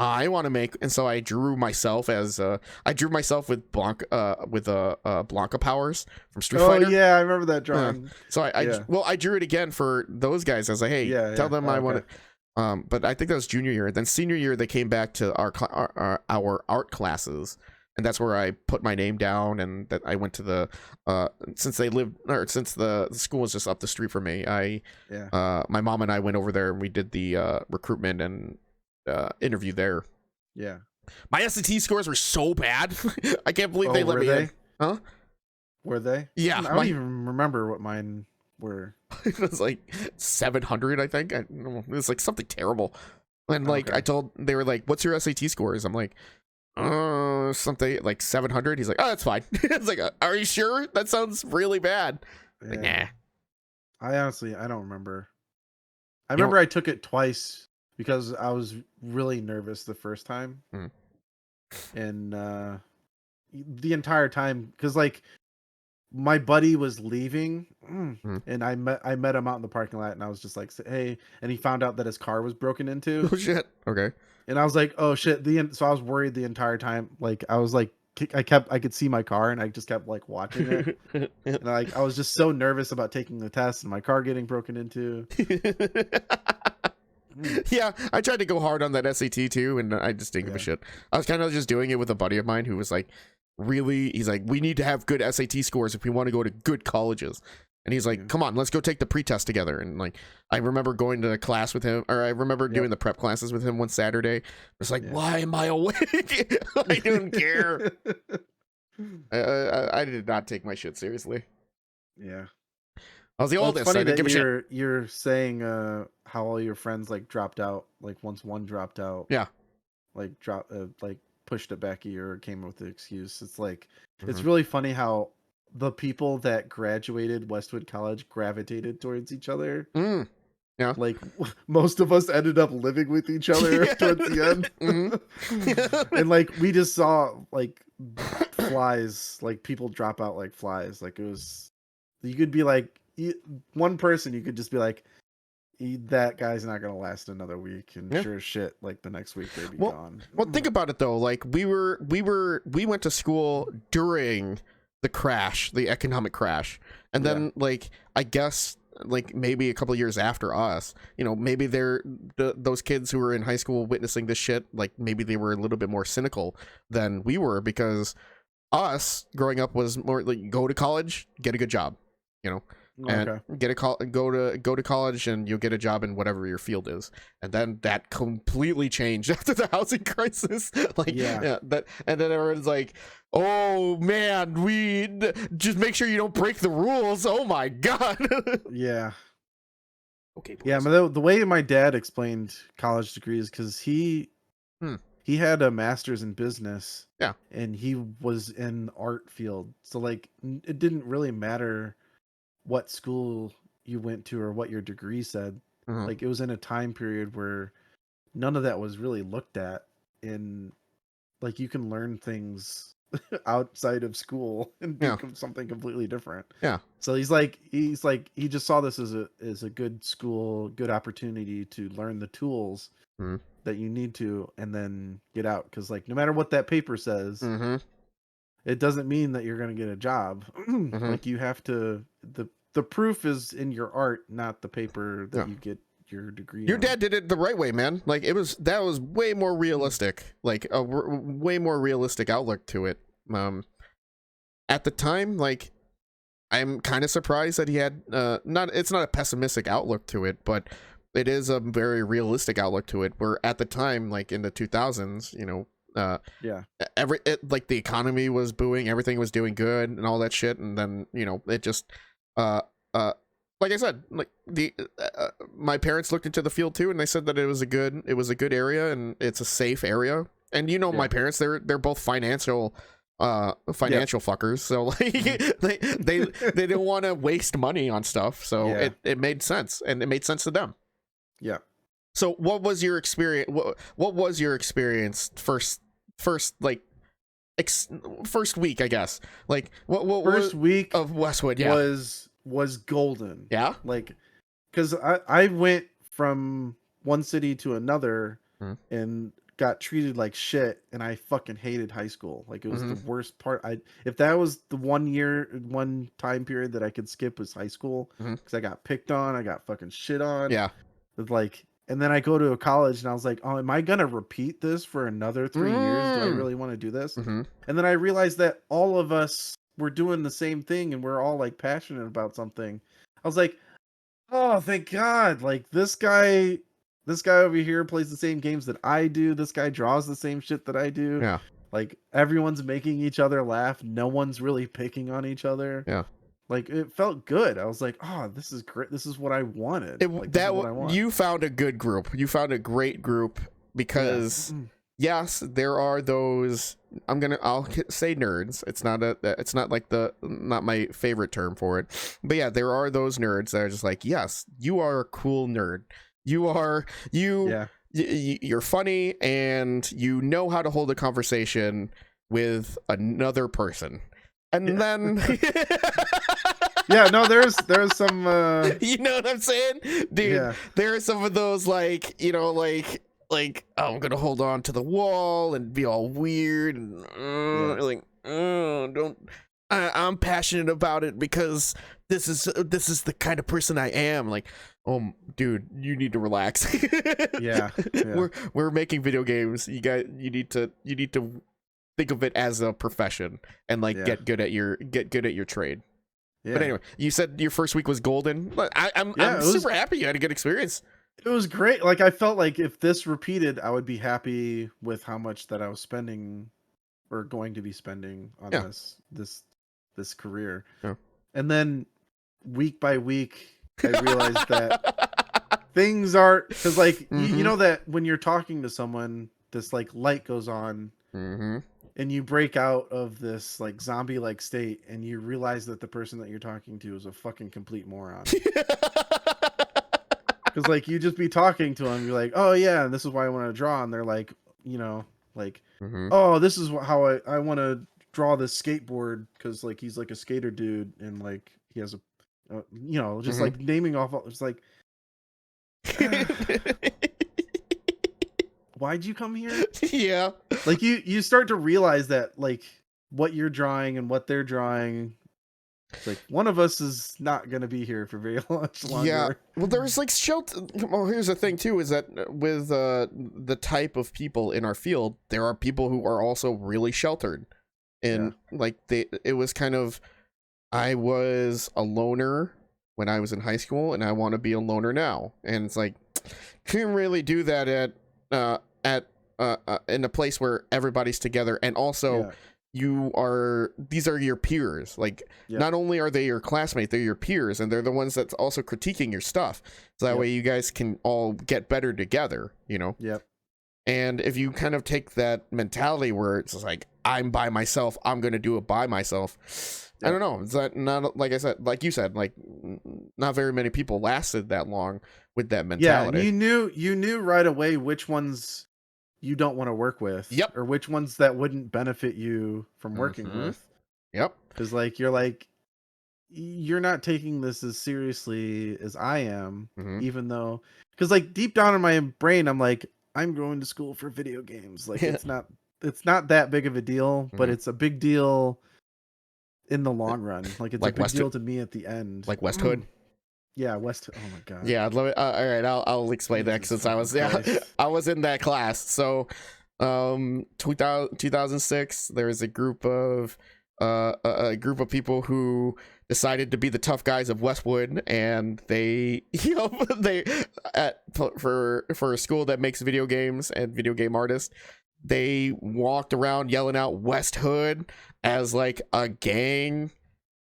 I want to make, and so I drew myself as with Blanca powers from Street Oh Fighter. yeah, I remember that drawing. So Yeah. I drew it again for those guys. I was like, hey, Yeah, tell yeah. them Oh, I okay. want to. But I think that was junior year. Then senior year, they came back to our art classes, and that's where I put my name down. And that I went to the since the school was just up the street from me. My mom and I went over there and we did the recruitment and interview there. Yeah. My SAT scores were so bad. I can't believe they let were me they? in. Huh? Were they? Yeah, I don't even remember what mine were. It was like 700, I think. It was like something terrible. And like Okay. they were like, "What's your SAT scores?" I'm like, something like 700. He's like, "Oh, that's fine." It's like, "Are you sure? That sounds really bad." Like, nah. I honestly, I don't remember. I You know- remember I took it twice because I was really nervous the first time, and the entire time, because like my buddy was leaving, and I met him out in the parking lot, and I was just like, "Hey," and he found out that his car was broken into, Oh shit. Okay. and I was like, "Oh shit!" So I was worried the entire time. Like I was like, I could see my car, and I just kept like watching it, and like I was just so nervous about taking the test and my car getting broken into. Yeah, I tried to go hard on that SAT too, and I just didn't give a shit. I was kind of just doing it with a buddy of mine who was like, he's like, we need to have good SAT scores if we want to go to good colleges. And he's like, come on, let's go take the pretest together. And like, I remember going to class with him, or I remember doing the prep classes with him one Saturday. It's like, why am I awake? I don't care. I did not take my shit seriously. Yeah. I was the oldest. It's funny I didn't that give a shit. you're saying how all your friends like dropped out. Like once one dropped out, Yeah. like like pushed it back a year or came up with the excuse. It's like it's really funny how the people that graduated Westwood College gravitated towards each other. Yeah. Like most of us ended up living with each other towards the end. And like we just saw like flies, like people drop out like flies. Like it was, you could be like one person, you could just be like, that guy's not gonna last another week, and sure as shit, like the next week they'd be gone. Well, think about it though. Like we went to school during the economic crash, and then like I guess like maybe a couple years after us, maybe those kids who were in high school witnessing this shit, like maybe they were a little bit more cynical than we were, because us growing up was more like go to college, get a good job, and go to college and you'll get a job in whatever your field is. And then that completely changed after the housing crisis. And then everyone's like, oh man, we just make sure you don't break the rules. Oh my god. Yeah. Okay, boys. Yeah, but the way my dad explained college degrees, because he had a master's in business, and he was in art field, so like it didn't really matter what school you went to or what your degree said. Like it was in a time period where none of that was really looked at, in like you can learn things outside of school and do something completely different. So he's like he just saw this as a good school, good opportunity to learn the tools that you need to, and then get out, because like no matter what that paper says, it doesn't mean that you're going to get a job. Like you have to, the proof is in your art, not the paper that you get your degree. Your dad did it the right way, man. Like that was way more realistic, like a way more realistic outlook to it. At the time, like I'm kind of surprised that he had it's not a pessimistic outlook to it, but it is a very realistic outlook to it, where at the time, like in the 2000s, like the economy was booming, everything was doing good and all that shit, and then it just like I said, like my parents looked into the field too, and they said that it was a good area, and it's a safe area. And my parents, they're both financial fuckers, so like they didn't want to waste money on stuff, so it made sense, and it made sense to them. So what was your experience? What was your experience first like first week, I guess? Like what first week of Westwood was golden. Like because I went from one city to another, and got treated like shit, and I fucking hated high school. Like, it was the Mm-hmm. worst part. If that was the one time period that I could skip was high school, Mm-hmm. because I got picked on, I got fucking shit on. Yeah. With like, and then I go to a college, and I was like, oh, am I gonna repeat this for another 3 years? Do I Mm. really want to do this? Mm-hmm. And then I realized that all of us were doing the same thing, and we're all like passionate about something. I was like, oh, thank God! Like, this guy over here plays the same games that I do. This guy draws the same shit that I do. Yeah. Like, everyone's making each other laugh. No one's really picking on each other. Yeah. Like, it felt good. I was like, oh, this is great. This is what I wanted. Like, this is what I want. You found a good group. You found a great group because yes, there are those. I'll say nerds. It's not like not my favorite term for it, but yeah, there are those nerds that are just like, yes, you are a cool nerd. You're funny and you know how to hold a conversation with another person, and then. Yeah, no, there's some you know what I'm saying, dude? Yeah. There are some of those, like, you know, like oh, I'm gonna hold on to the wall and be all weird and like, don't. I'm passionate about it because this is the kind of person I am. Like, oh, dude, you need to relax. Yeah. We're making video games. You need to think of it as a profession and like get good at your trade. Yeah. But anyway, you said your first week was golden. I'm super happy you had a good experience. It was great. Like, I felt like if this repeated, I would be happy with how much that I was spending or going to be spending on this career. Yeah. And then week by week, I realized that things are, because like you know that when you're talking to someone, this like light goes on. Mm-hmm. And you break out of this like zombie-like state, and you realize that the person that you're talking to is a fucking complete moron. Because like you just be talking to them, you're like, oh yeah, and this is why I want to draw, and they're like, you know, like, oh, this is how I want to draw this skateboard, because like he's like a skater dude, and like he has a, you know, just like naming off. It's like, why'd you come here? Yeah. Like you start to realize that like what you're drawing and what they're drawing, it's like one of us is not going to be here for very much longer. Yeah. Well, there's like shelter. Well, here's the thing too, is that with the type of people in our field, there are people who are also really sheltered. And like it was kind of, I was a loner when I was in high school, and I want to be a loner now. And it's like, couldn't really do that in a place where everybody's together, and also these are your peers. Like, not only are they your classmates, they're your peers, and they're the ones that's also critiquing your stuff. So that way you guys can all get better together, you know? Yep. And if you kind of take that mentality where it's like, I'm by myself, I'm going to do it by myself. I don't know. Is that not, like I said, like you said, like not very many people lasted that long with that mentality. Yeah, and you knew right away which ones you don't want to work with. Yep. Or which ones that wouldn't benefit you from working with. Yep. Because like you're not taking this as seriously as I am, even though, because like deep down in my brain, I'm like, I'm going to school for video games. Like it's not that big of a deal, but it's a big deal in the long run. Like it's like a big deal to me at the end. Like Westhood. Yeah, Westhood. Oh my god. Yeah, all right. I'll explain that since I was I was in that class. So, 2006, there was a group of people who decided to be the tough guys of Westwood, and they for a school that makes video games and video game artists, they walked around yelling out Westhood as like a gang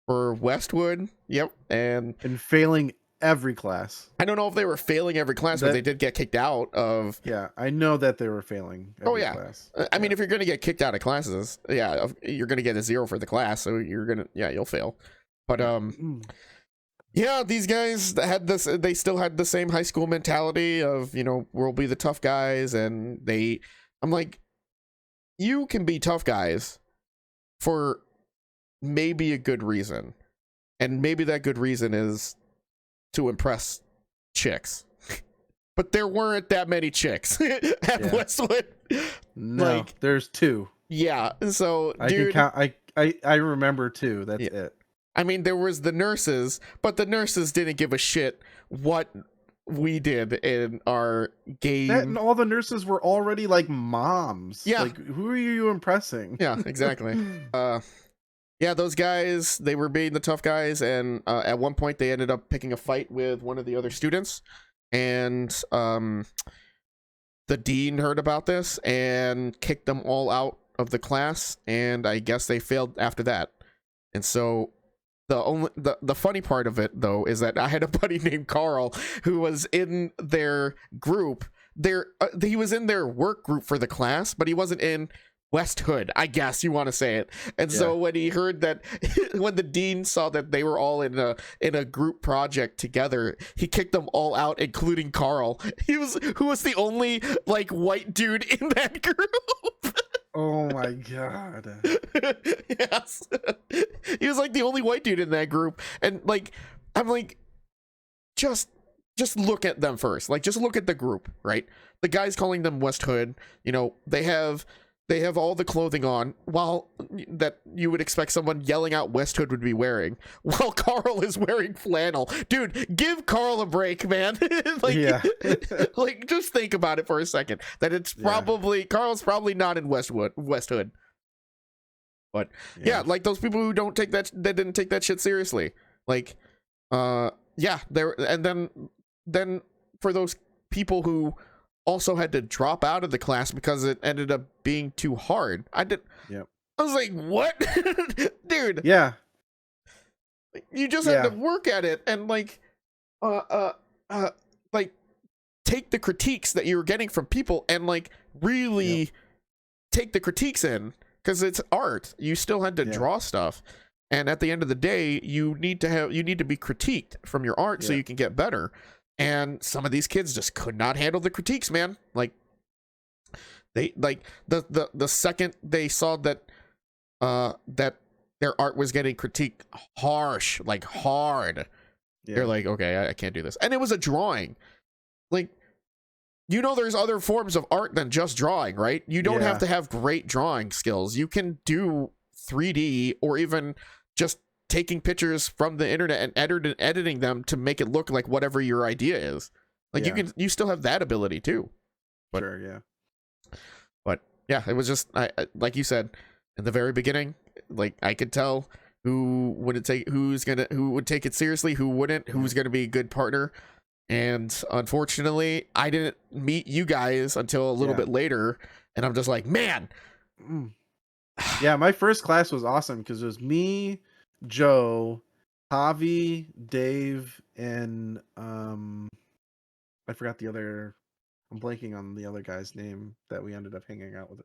for Westwood. Yep. And failing every class. I don't know if they were failing every class, but they did get kicked out of. Yeah, I know that they were failing every class. I mean, if you're going to get kicked out of classes, you're going to get a 0 for the class, so you'll fail. But these guys they still had the same high school mentality of, we'll be the tough guys, and I'm like, you can be tough guys for maybe a good reason, and maybe that good reason is to impress chicks. but there weren't that many chicks at Westwood. No, like, there's 2. Yeah, so I dude, can count. I remember 2. That's it. I mean, there was the nurses, but the nurses didn't give a shit what we did in our game. And all the nurses were already like moms. Yeah. Like, who are you impressing? Yeah, exactly. Yeah, those guys, they were being the tough guys, and at one point they ended up picking a fight with one of the other students, and the dean heard about this and kicked them all out of the class, and I guess they failed after that. And so the funny part of it though is that I had a buddy named Carl who was in their group. He was in their work group for the class, but he wasn't in Westhood, I guess you want to say it. And so when he heard that, when the dean saw that they were all in a group project together, he kicked them all out, including Carl. Who was the only like white dude in that group. Oh my god. Yes. He was like the only white dude in that group. And like, I'm like, just look at them first. Like, just look at the group, right? The guy's calling them Westhood. You know, they have all the clothing on, while that you would expect someone yelling out Westhood would be wearing, while Carl is wearing flannel. Dude, give Carl a break, man. Like, just think about it for a second. That it's probably Carl's probably not in Westhood. But like those people who didn't take that shit seriously. Like, there, and then for those people who also had to drop out of the class because it ended up being too hard. I was like, what? Dude. Yeah. You just had to work at it and like take the critiques that you were getting from people and like really take the critiques in, because it's art. You still had to draw stuff. And at the end of the day, you need to be critiqued from your art so you can get better. And some of these kids just could not handle the critiques, man. Like, they like the second they saw that that their art was getting critiqued hard, they're like, okay, I can't do this. And it was a drawing. Like, you know, there's other forms of art than just drawing, right? You don't have to have great drawing skills. You can do 3D, or even just taking pictures from the internet and editing them to make it look like whatever your idea is. Like, you still have that ability too. But, sure, yeah. But yeah, it was just I like you said in the very beginning, like, I could tell who would take it seriously, who wouldn't, who's gonna be a good partner. And unfortunately, I didn't meet you guys until a little bit later, and I'm just like, man. Yeah, my first class was awesome because it was me, Joe, Javi, Dave, and I forgot the other. I'm blanking on the other guy's name that we ended up hanging out with.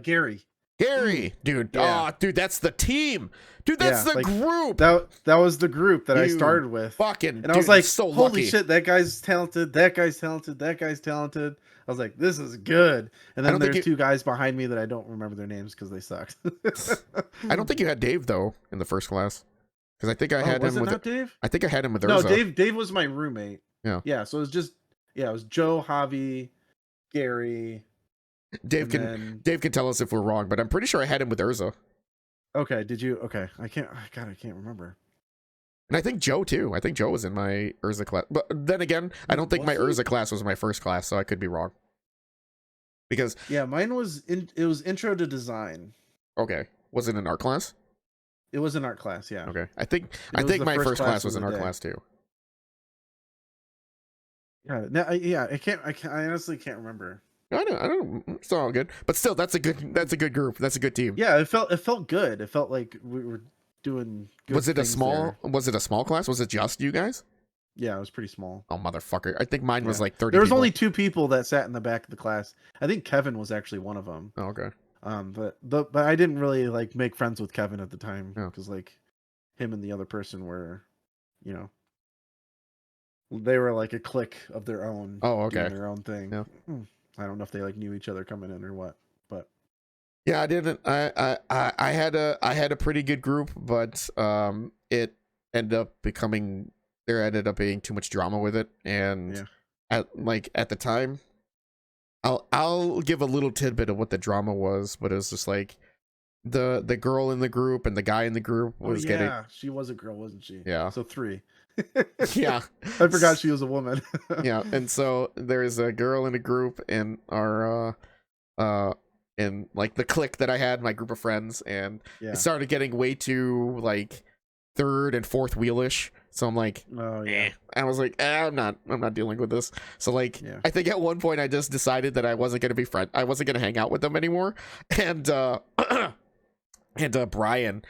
Gary, dude. Oh, dude, that's the team. Dude, that's the group. That was the group that I started with. And I was like, so holy lucky. shit, that guy's talented. That guy's talented. That guy's talented. I was like, this is good. And then there's 2 guys behind me that I don't remember their names because they sucked. I don't think you had Dave though in the first class, because I think I had him with Dave. I think I had him with No, Urza. Dave was my roommate. Yeah. So it was just it was Joe, Javi, Gary. Dave can tell us if we're wrong, but I'm pretty sure I had him with Urza. Okay, did you? Okay, I can't remember. And I think Joe too. I think Joe was in my Urza class. But then again, I don't think my Urza class was my first class, so I could be wrong. Because mine was it was intro to design. Okay. Was it an art class? It was an art class, yeah. Okay. I think my first class was an art class too. I honestly can't remember. I don't. It's all good, but still, that's a good group. That's a good team. Yeah, it felt good. It felt like we were doing good. Was it a small class? Was it just you guys? Yeah, it was pretty small. Oh, motherfucker. I think mine was like 30 There was people. only 2 people that sat in the back of the class. I think Kevin was actually one of them. Oh, okay. But I didn't really like make friends with Kevin at the time because like him and the other person were, you know, they were like a clique of their own. Oh, okay. Doing their own thing. Yeah. I don't know if they like knew each other coming in or what, but yeah, I didn't. I had a pretty good group, but it ended up being too much drama with it, and at the time. I'll give a little tidbit of what the drama was, but it was just like the girl in the group and the guy in the group was getting. She was a girl, wasn't she? Yeah. So 3. Yeah. I forgot she was a woman. Yeah, and so there's a girl in a group in our in like the clique that I had, my group of friends, and Yeah. it started getting way too like third and fourth wheelish. So I'm like, Oh yeah. I was like, I'm not dealing with this. So like, Yeah. I think at one point I just decided that I wasn't gonna be I wasn't gonna hang out with them anymore. And and Brian,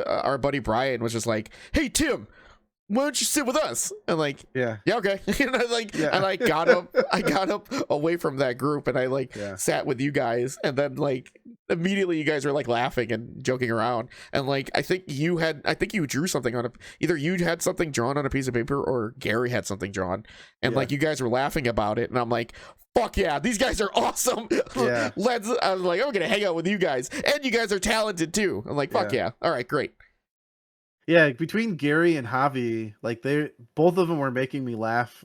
our buddy Brian was just like, hey Tim, why don't you sit with us? And like, Yeah. okay. And I like, Yeah. and I got up away from that group, and I like sat with you guys, and then like immediately you guys were like laughing and joking around, and like I think you drew something on either you had something drawn on a piece of paper or Gary had something drawn, and like you guys were laughing about it, and I'm like, fuck yeah, these guys are awesome. Yeah. I was like, I'm gonna hang out with you guys, and you guys are talented too. I'm like, fuck yeah. All right, great. Yeah, between Gary and Javi, like both of them were making me laugh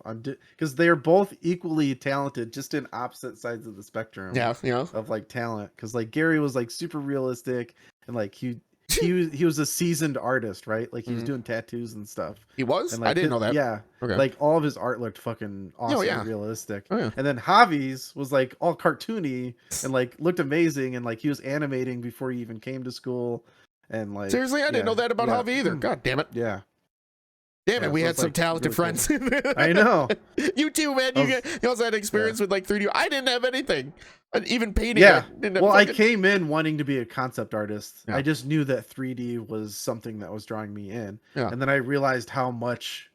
because they're both equally talented, just in opposite sides of the spectrum. Yeah, of like talent. Because like Gary was like super realistic, and like he was a seasoned artist, right? Like he was doing tattoos and stuff. He was? And, like, I didn't know that. Yeah. Okay. Like all of his art looked fucking awesome and realistic. Oh, yeah. And then Javi's was like all cartoony and like looked amazing, and like he was animating before he even came to school. And like seriously, I didn't know that about Javi either. God damn it. Yeah. Damn it, we had some talented friends. Cool. I know. You too, man. You also had experience with like 3D. I didn't have anything. Even painting. Yeah. Well, I came in wanting to be a concept artist. Yeah. I just knew that 3D was something that was drawing me in. Yeah. And then I realized how much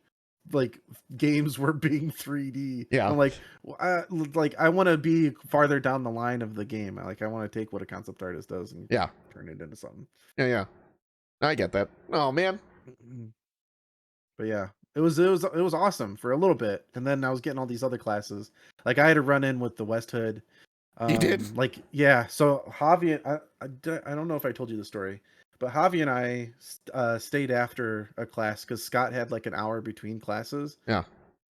like games were being 3D. Yeah. I'm like I want to be farther down the line of the game. I want to take what a concept artist does and turn it into something. Yeah. I get that. Oh man. But yeah, it was awesome for a little bit, and then I was getting all these other classes. Like I had to run in with the Westhood. You did? Like yeah. So Javi, I don't know if I told you the story, but Javi and I stayed after a class because Scott had like an hour between classes. Yeah.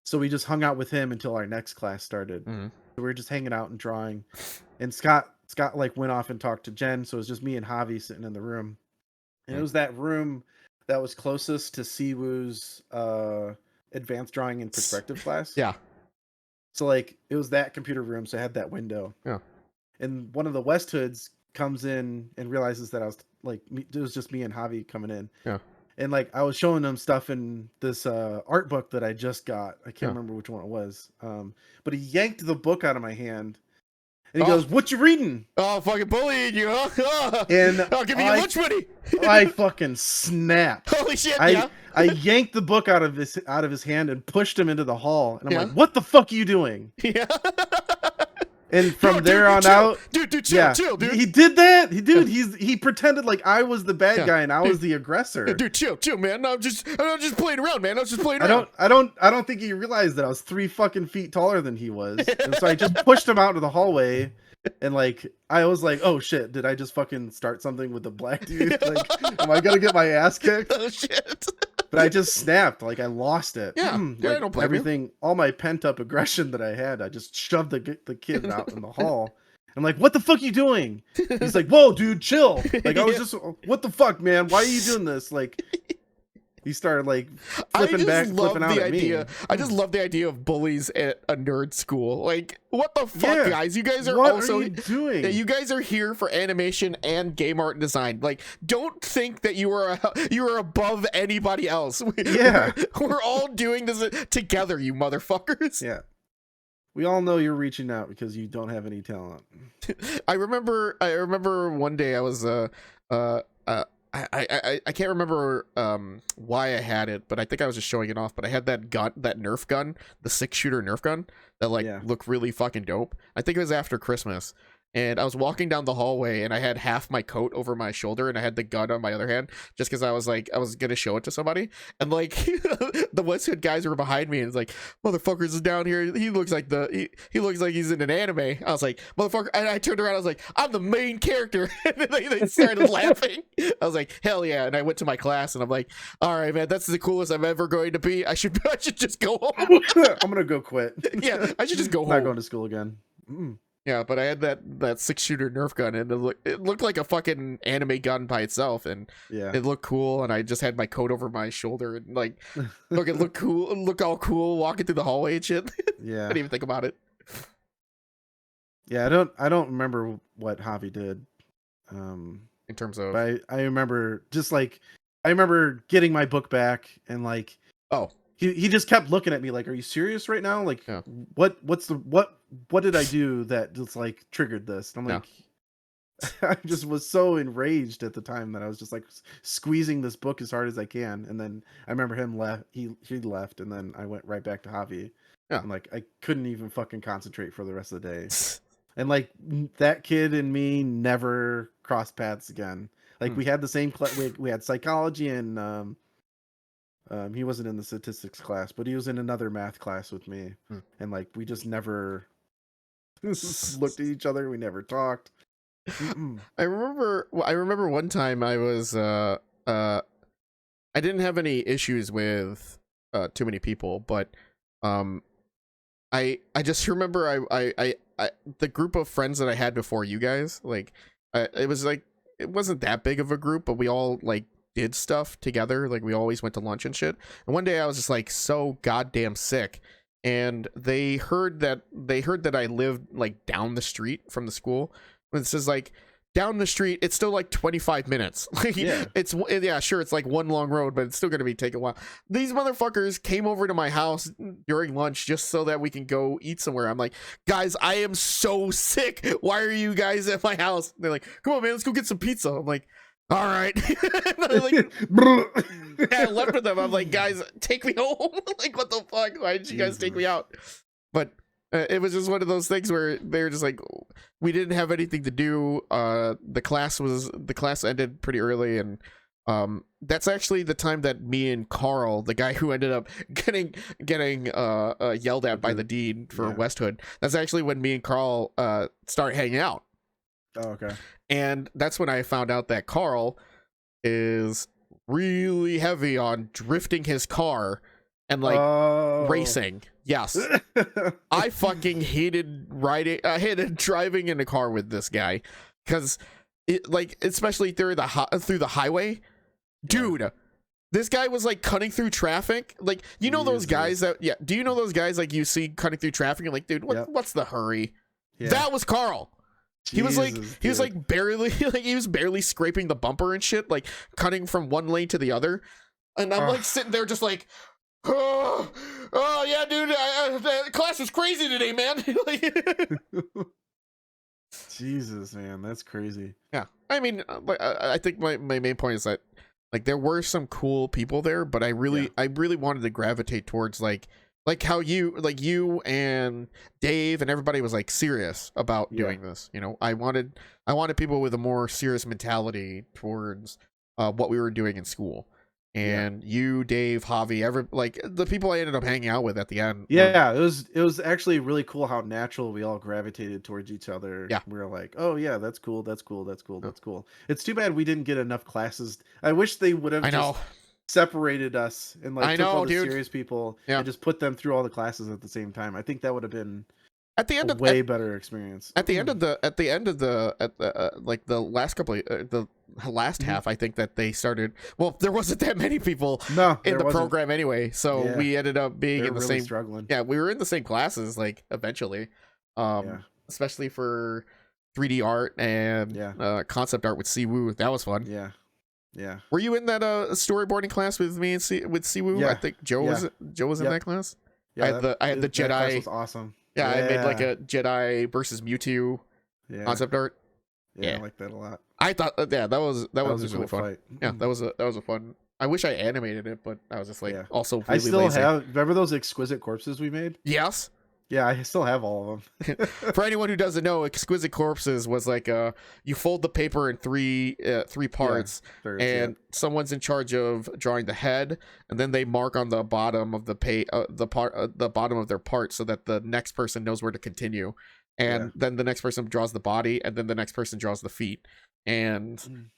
So we just hung out with him until our next class started. Mm-hmm. So we were just hanging out and drawing, and Scott like went off and talked to Jen. So it was just me and Javi sitting in the room, and it was that room that was closest to Siwoo's advanced drawing and perspective class. Yeah. So like it was that computer room, so I had that window. Yeah. And one of the Westhoods comes in and realizes that I was like, it was just me and Javi coming in. Yeah. And like I was showing them stuff in this art book that I just got. I can't remember which one it was. But he yanked the book out of my hand. And he goes, "What you reading?" Oh, fucking bullying you, huh? And I'll give you your lunch money. I fucking snapped. Holy shit! I yanked the book out of his hand and pushed him into the hall. And I'm like, "What the fuck are you doing?" Yeah. And from there on out, dude, chill, dude. He did that. He pretended like I was the bad guy and I was the aggressor. Dude, chill, man. I'm just playing around, man. I was just playing around. I don't think he realized that I was 3 fucking feet taller than he was. And so I just pushed him out into the hallway, and like I was like, "Oh shit, did I just fucking start something with the black dude? Like, am I gonna get my ass kicked?" Oh shit. But I just snapped, like I lost it. Yeah, like, I don't blame everything, all my pent up aggression that I had, I just shoved the kid out in the hall. I'm like, "What the fuck are you doing?" He's like, "Whoa, dude, chill." Like I was just, "What the fuck, man? Why are you doing this?" Like he started like flipping out at me. I just love the idea of bullies at a nerd school. Like, what the fuck, guys? You guys are also doing. You guys are here for animation and game art and design. Like, don't think that you are above anybody else. We're all doing this together, you motherfuckers. Yeah. We all know you're reaching out because you don't have any talent. I remember one day I was I can't remember why I had it, but I think I was just showing it off. But I had that Nerf gun, the 6-shooter Nerf gun that looked really fucking dope. I think it was after Christmas, and I was walking down the hallway, and I had half my coat over my shoulder, and I had the gun on my other hand, just because I was like, I was gonna show it to somebody, and like the Westhood guys were behind me, and it's like, motherfuckers is down here. He looks like he looks like he's in an anime. I was like, motherfucker, and I turned around, I was like, I'm the main character, and they started laughing. I was like, hell yeah, and I went to my class, and I'm like, all right, man, that's the coolest I'm ever going to be. I should just go home. I'm gonna go quit. Yeah, I should just go home. Not going to school again. Yeah, but I had that 6-shooter Nerf gun, and it looked like a fucking anime gun by itself, and Yeah, it looked cool. And I just had my coat over my shoulder, and like, look, it looked cool, look all cool, walking through the hallway and shit. yeah. I didn't even think about it. Yeah, I don't remember what Javi did. In terms of, But I remember just like I remember getting my book back and like oh, he just kept looking at me like, are you serious right now? Like Yeah. what did I do that just like triggered this? And I'm like I just was so enraged at the time that I was just like squeezing this book as hard as I can. And then I remember him left. He left, and then I went right back to Javi. Yeah. And like I couldn't even fucking concentrate for the rest of the day. And like that kid and me never crossed paths again. Like we had the same we had psychology, and he wasn't in the statistics class, but he was in another math class with me. And like we just never looked at each other. We never talked. I remember one time I was I didn't have any issues with too many people, but I just remember I the group of friends that I had before you guys, like it was like, it wasn't that big of a group, but we all like did stuff together. Like we always went to lunch and shit. And one day I was just like so goddamn sick, and they heard that I lived like down the street from the school. And it says like, down the street, it's still like 25 minutes. Like, Yeah. Sure, it's like one long road, but it's still gonna be taking a while. These motherfuckers came over to my house during lunch just so that we can go eat somewhere. I'm like, guys, I am so sick. Why are you guys at my house? They're like, come on, man, let's go get some pizza. I'm like, all right. Like, I left with them. I'm like, guys, take me home. Like, what the fuck? Why did you guys take me out? But it was just one of those things where they were just like, we didn't have anything to do. The class ended pretty early, and that's actually the time that me and Carl, the guy who ended up getting yelled at by the dean for Westhood, that's actually when me and Carl start hanging out. Oh, okay. And that's when I found out that Carl is really heavy on drifting his car and like racing. Yes. I fucking hated driving in a car with this guy, because it, like, especially through the highway, dude. This guy was like cutting through traffic. Like, you know those guys that do you know those guys like you see cutting through traffic and like, dude, what's the hurry? Yeah. That was Carl. He was like barely like he was barely scraping the bumper and shit, like cutting from one lane to the other. And I'm like sitting there just like, oh yeah, dude, the class was crazy today, man. Jesus, man, that's crazy. Yeah, I mean, I think my main point is that like there were some cool people there, but I really wanted to gravitate towards like how you and Dave and everybody was like serious about doing this. You know, I wanted people with a more serious mentality towards what we were doing in school. And you, Dave, Javi, like the people I ended up hanging out with at the end. Yeah, it was actually really cool how natural we all gravitated towards each other. Yeah, we were like, oh yeah, that's cool, that's cool, that's cool, that's cool. It's too bad we didn't get enough classes. I wish they would have just separated us and like took all the serious people and just put them through all the classes at the same time. I think that would have been at the end way better experience. At the end of the like the last couple of, the last half, I think that they started. Well, there wasn't that many people in the program anyway, so we ended up being in the same. Struggling. Yeah, we were in the same classes like eventually, especially for 3D art and concept art with Siwoo. That was fun. Yeah. Were you in that storyboarding class with me and with Siwoo? Yeah. I think Joe was in that class. Yeah, I had the Jedi. That class was awesome. Yeah, I made like a Jedi versus Mewtwo concept art. Yeah, I like that a lot. I thought that was really cool fun. Fight. Yeah, that was a fun. I wish I animated it, but I was just like also really I still lazy. have. Remember those exquisite corpses we made? Yes. Yeah, I still have all of them. For anyone who doesn't know, Exquisite Corpses was like you fold the paper in three parts, Thirds, and someone's in charge of drawing the head, and then they mark on the bottom of the bottom of their part so that the next person knows where to continue, and then the next person draws the body, and then the next person draws the feet, and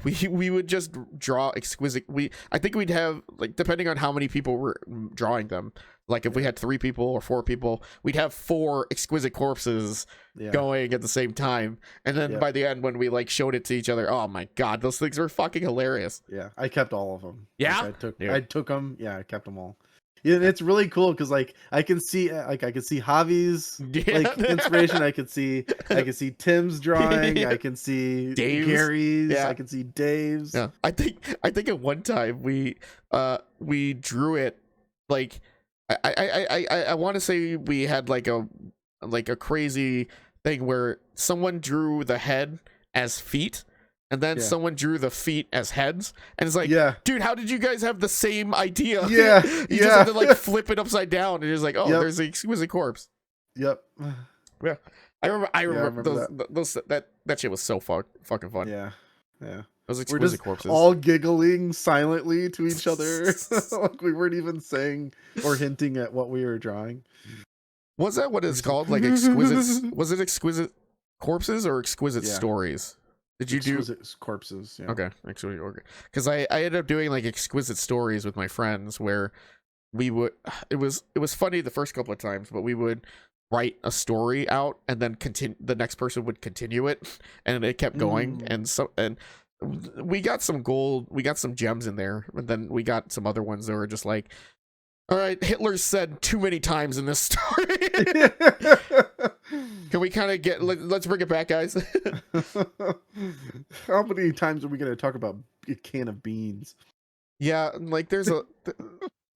we would just draw exquisite. I think we'd have, like, depending on how many people were drawing them. Like if we had 3 people or 4 people, we'd have 4 exquisite corpses going at the same time. And then by the end, when we like showed it to each other, oh my god, those things were fucking hilarious. Yeah, I kept all of them. Yeah, like, I took them. Yeah, I kept them all. Yeah, and it's really cool because like I can see Javi's like inspiration. I can see Tim's drawing. I can see Dave's. Gary's. I can see Dave's. Yeah, I think at one time we drew it like I want to say we had like a crazy thing where someone drew the head as feet, and then someone drew the feet as heads, and it's like, dude, how did you guys have the same idea? Yeah, you just have to like flip it upside down, and it's like, oh, there's the exquisite corpse. Yep. Yeah, I remember those that shit was so fucking fun. Yeah. Those We're exquisite just corpses. all giggling silently to each other, like we weren't even saying or hinting at what we were drawing. Was that what it's called? Like exquisite? Was it exquisite corpses or exquisite stories? Did you exquisite corpses? Yeah. Okay, because I ended up doing like exquisite stories with my friends where we would. It was funny the first couple of times, but we would write a story out and then the next person would continue it, and it kept going, and we got some gold, we got some gems in there, but then we got some other ones that were just like, all right, Hitler's said too many times in this story. Can we kind of let's bring it back, guys? How many times are we going to talk about a can of beans? Yeah, like there's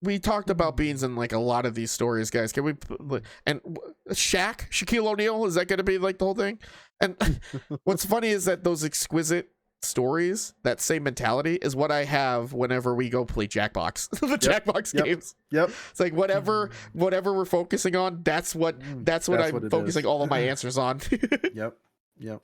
we talked about beans in like a lot of these stories, guys. Can we and Shaquille O'Neal, is that going to be like the whole thing? And what's funny is that those exquisite stories, that same mentality is what I have whenever we go play Jackbox. The Jackbox games. Yep. It's like whatever we're focusing on, that's what I'm focusing all of my answers on. Yep. Yeah,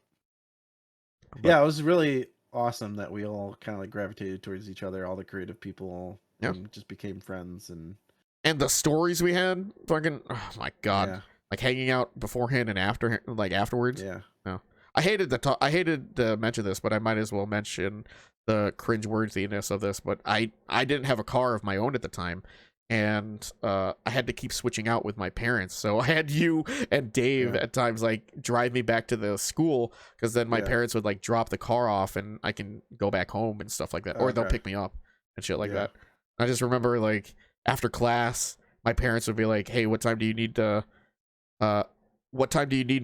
it was really awesome that we all kind of like gravitated towards each other, all the creative people, and just became friends, and the stories we had, fucking, oh my god, like hanging out beforehand and afterwards. Yeah. No. I hated to mention this, but I might as well mention the cringeworthiness of this. But I didn't have a car of my own at the time, and I had to keep switching out with my parents. So I had you and Dave at times like drive me back to the school, because then my parents would like drop the car off and I can go back home and stuff like that, or they'll pick me up and shit like that. I just remember like after class, my parents would be like, "Hey, what time do you need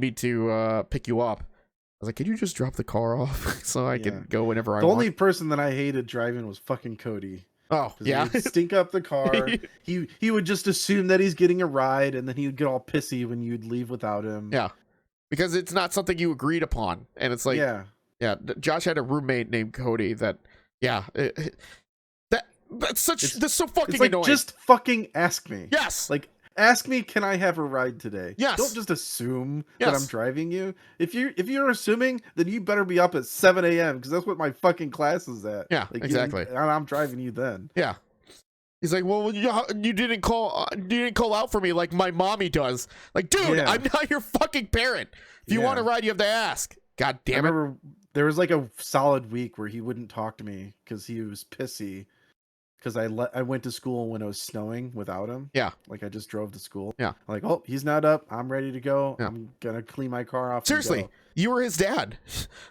me to pick you up?" I was like, "Could you just drop the car off so I can go whenever I want?" The only person that I hated driving was fucking Cody. Oh, yeah. He'd stink up the car. he would just assume that he's getting a ride, and then he would get all pissy when you'd leave without him. Yeah. Because it's not something you agreed upon. And it's like, yeah. Josh had a roommate named Cody that, that's so fucking like, annoying. Just fucking ask me. Yes. Like, ask me, can I have a ride today? Yes. Don't just assume that I'm driving you. If you're assuming, then you better be up at 7 a.m. because that's what my fucking class is at. Yeah, like, exactly. And I'm driving you then. Yeah. He's like, well, you didn't call out for me like my mommy does. Like, dude, I'm not your fucking parent. If you want a ride, you have to ask. God damn it. I remember there was like a solid week where he wouldn't talk to me because he was pissy. Because I went to school when it was snowing without him. Yeah. Like, I just drove to school. Yeah. I'm like, oh, he's not up. I'm ready to go. Yeah. I'm going to clean my car off. Seriously, you were his dad.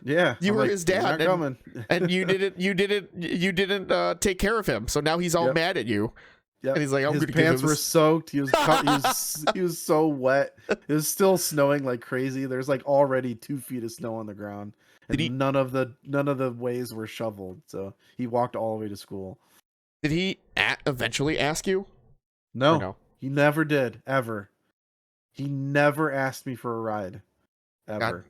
Yeah. You were his dad. And you didn't take care of him. So now he's all mad at you. Yeah. And he's like, his pants were soaked. He was so wet. It was still snowing like crazy. There's like already 2 feet of snow on the ground. And none of the ways were shoveled. So he walked all the way to school. Did he eventually ask you? No, he never did, ever. He never asked me for a ride, ever.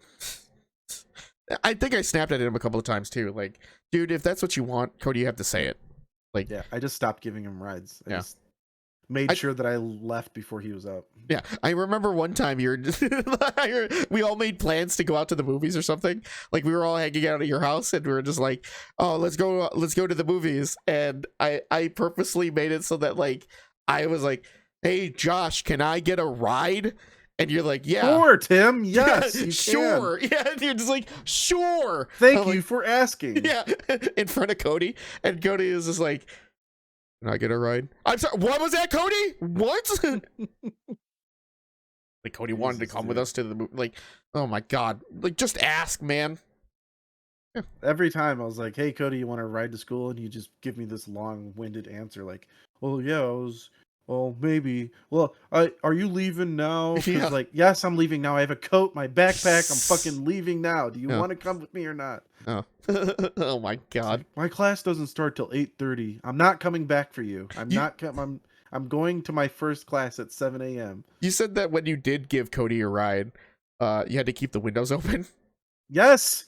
God. I think I snapped at him a couple of times too. Like, dude, if that's what you want, Cody, you have to say it. Like, I just stopped giving him rides. made sure that I left before he was up. Yeah, I remember one time we all made plans to go out to the movies or something. Like we were all hanging out at your house, and we were just like, "Oh, let's go to the movies." And I purposely made it so that like I was like, "Hey, Josh, can I get a ride?" And you're like, "Yeah, Sure, Tim. Yes, you sure." can. Yeah, and you're just like, "Sure." Thank I'm you like, for asking. yeah, in front of Cody, and Cody is just like, "Can I get a ride?" I'm sorry. What was that, Cody? What? Like Cody wanted to come with us to the movie. Like, oh my god! Like, just ask, man. Yeah. Every time I was like, "Hey, Cody, you want to ride to school?" And you just give me this long-winded answer, like, "Well, yeah, I was. Well, maybe. Well, are you leaving now?" Because Yeah. like, yes, I'm leaving now. I have a coat, my backpack. I'm fucking leaving now. Do you Yeah. want to come with me or not? Oh. Oh my It's god. like, my class doesn't start till 8:30. I'm not coming back for you. I'm going to my first class at 7 a.m. You said that when you did give Cody a ride, you had to keep the windows open. Yes.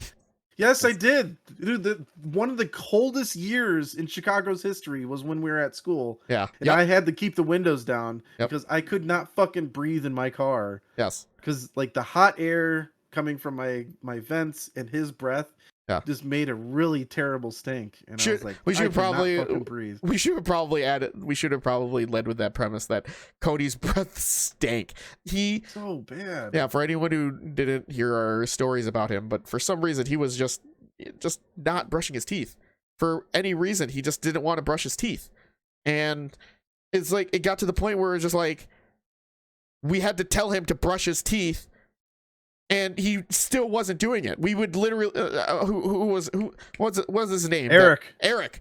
Yes, I did. Dude, one of the coldest years in Chicago's history was when we were at school. Yeah. And Yep. I had to keep the windows down Yep. because I could not fucking breathe in my car. Yes. Because like the hot air coming from my vents and his breath Yeah. just made a really terrible stink. And I was like, we I should could not probably fucking breathe. we should have probably added. We should have probably led with that premise that Cody's breath stank. He So bad. Yeah, for anyone who didn't hear our stories about him, but for some reason he was just not brushing his teeth. For any reason, he just didn't want to brush his teeth. And it's like it got to the point where it's just like we had to tell him to brush his teeth, and he still wasn't doing it. We would literally what was his name? Eric. Eric.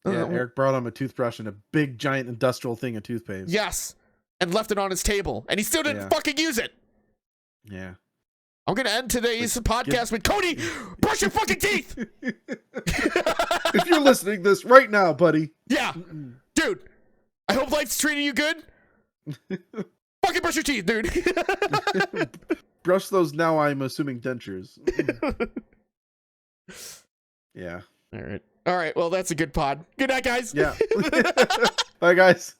Yeah, Eric brought him a toothbrush and a big giant industrial thing of toothpaste. Yes. And left it on his table, and he still didn't fucking use it. Yeah. I'm gonna end today's podcast with Cody, brush your fucking teeth. If you're listening to this right now, buddy. Yeah, dude. I hope life's treating you good. Fucking brush your teeth, dude. Brush those now, I'm assuming dentures. Yeah. All right. Well, that's a good pod. Good night, guys. Yeah. Bye, guys.